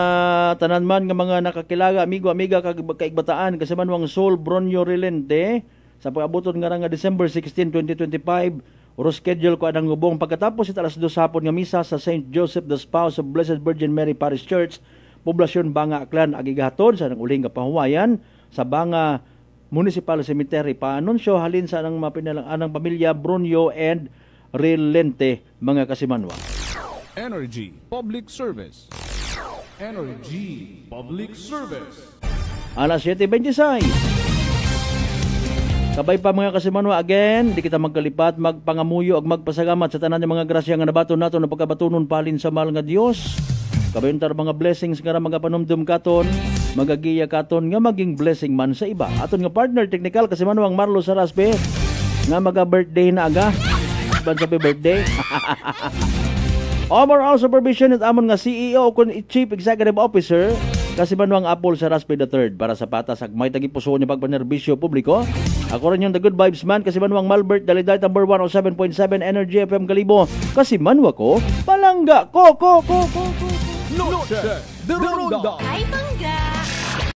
tanan man nga mga nakakilaga, amigo-amiga kaigbataan, Kasimanwang Sol Bronyo Relente, sa pag-abuton nga December 16, 2025, schedule ko anang ngubong pagkatapos ita alas 2 hapon nga misa sa St. Joseph the Spouse of Blessed Virgin Mary Parish Church, Poblacion, Banga, Aklan, agigaton sa nang uling kapahuwayan sa Banga Municipal Cemetery. Paanunsyo halin sa anang mapinalang pamilya Bronyo and Relente, mga Kasimanwa. Energy Public Service. Energy Public Service. Alas 7:26. Kabay pa mga kasimanwa again, di kita magkalipat, magpangamuyo ag magpasagamat sa tanan ng mga grasya nga nabaton nato na pagkabatunon palin sa mahal nga Dios. Kabayon tar mga blessings nga mga panumdum katon, magagiya katon nga maging blessing man sa iba. Aton nga partner technical kasimanwang Marlo Saraspe nga maga-birthday na aga. Ban sa birthday. Overall supervision at amon nga CEO kun Chief Executive Officer kasi manuang Apple sa Raspe III para sa patas ag may tagipuso niya pagpanerbisyo publiko. Ako rin yung The Good Vibes Man kasi manuang Malbert Daliday number 107.7 Energy FM Kalibo kasi manwa ko palangga ko. Noche de Ronda. Ay, bangga!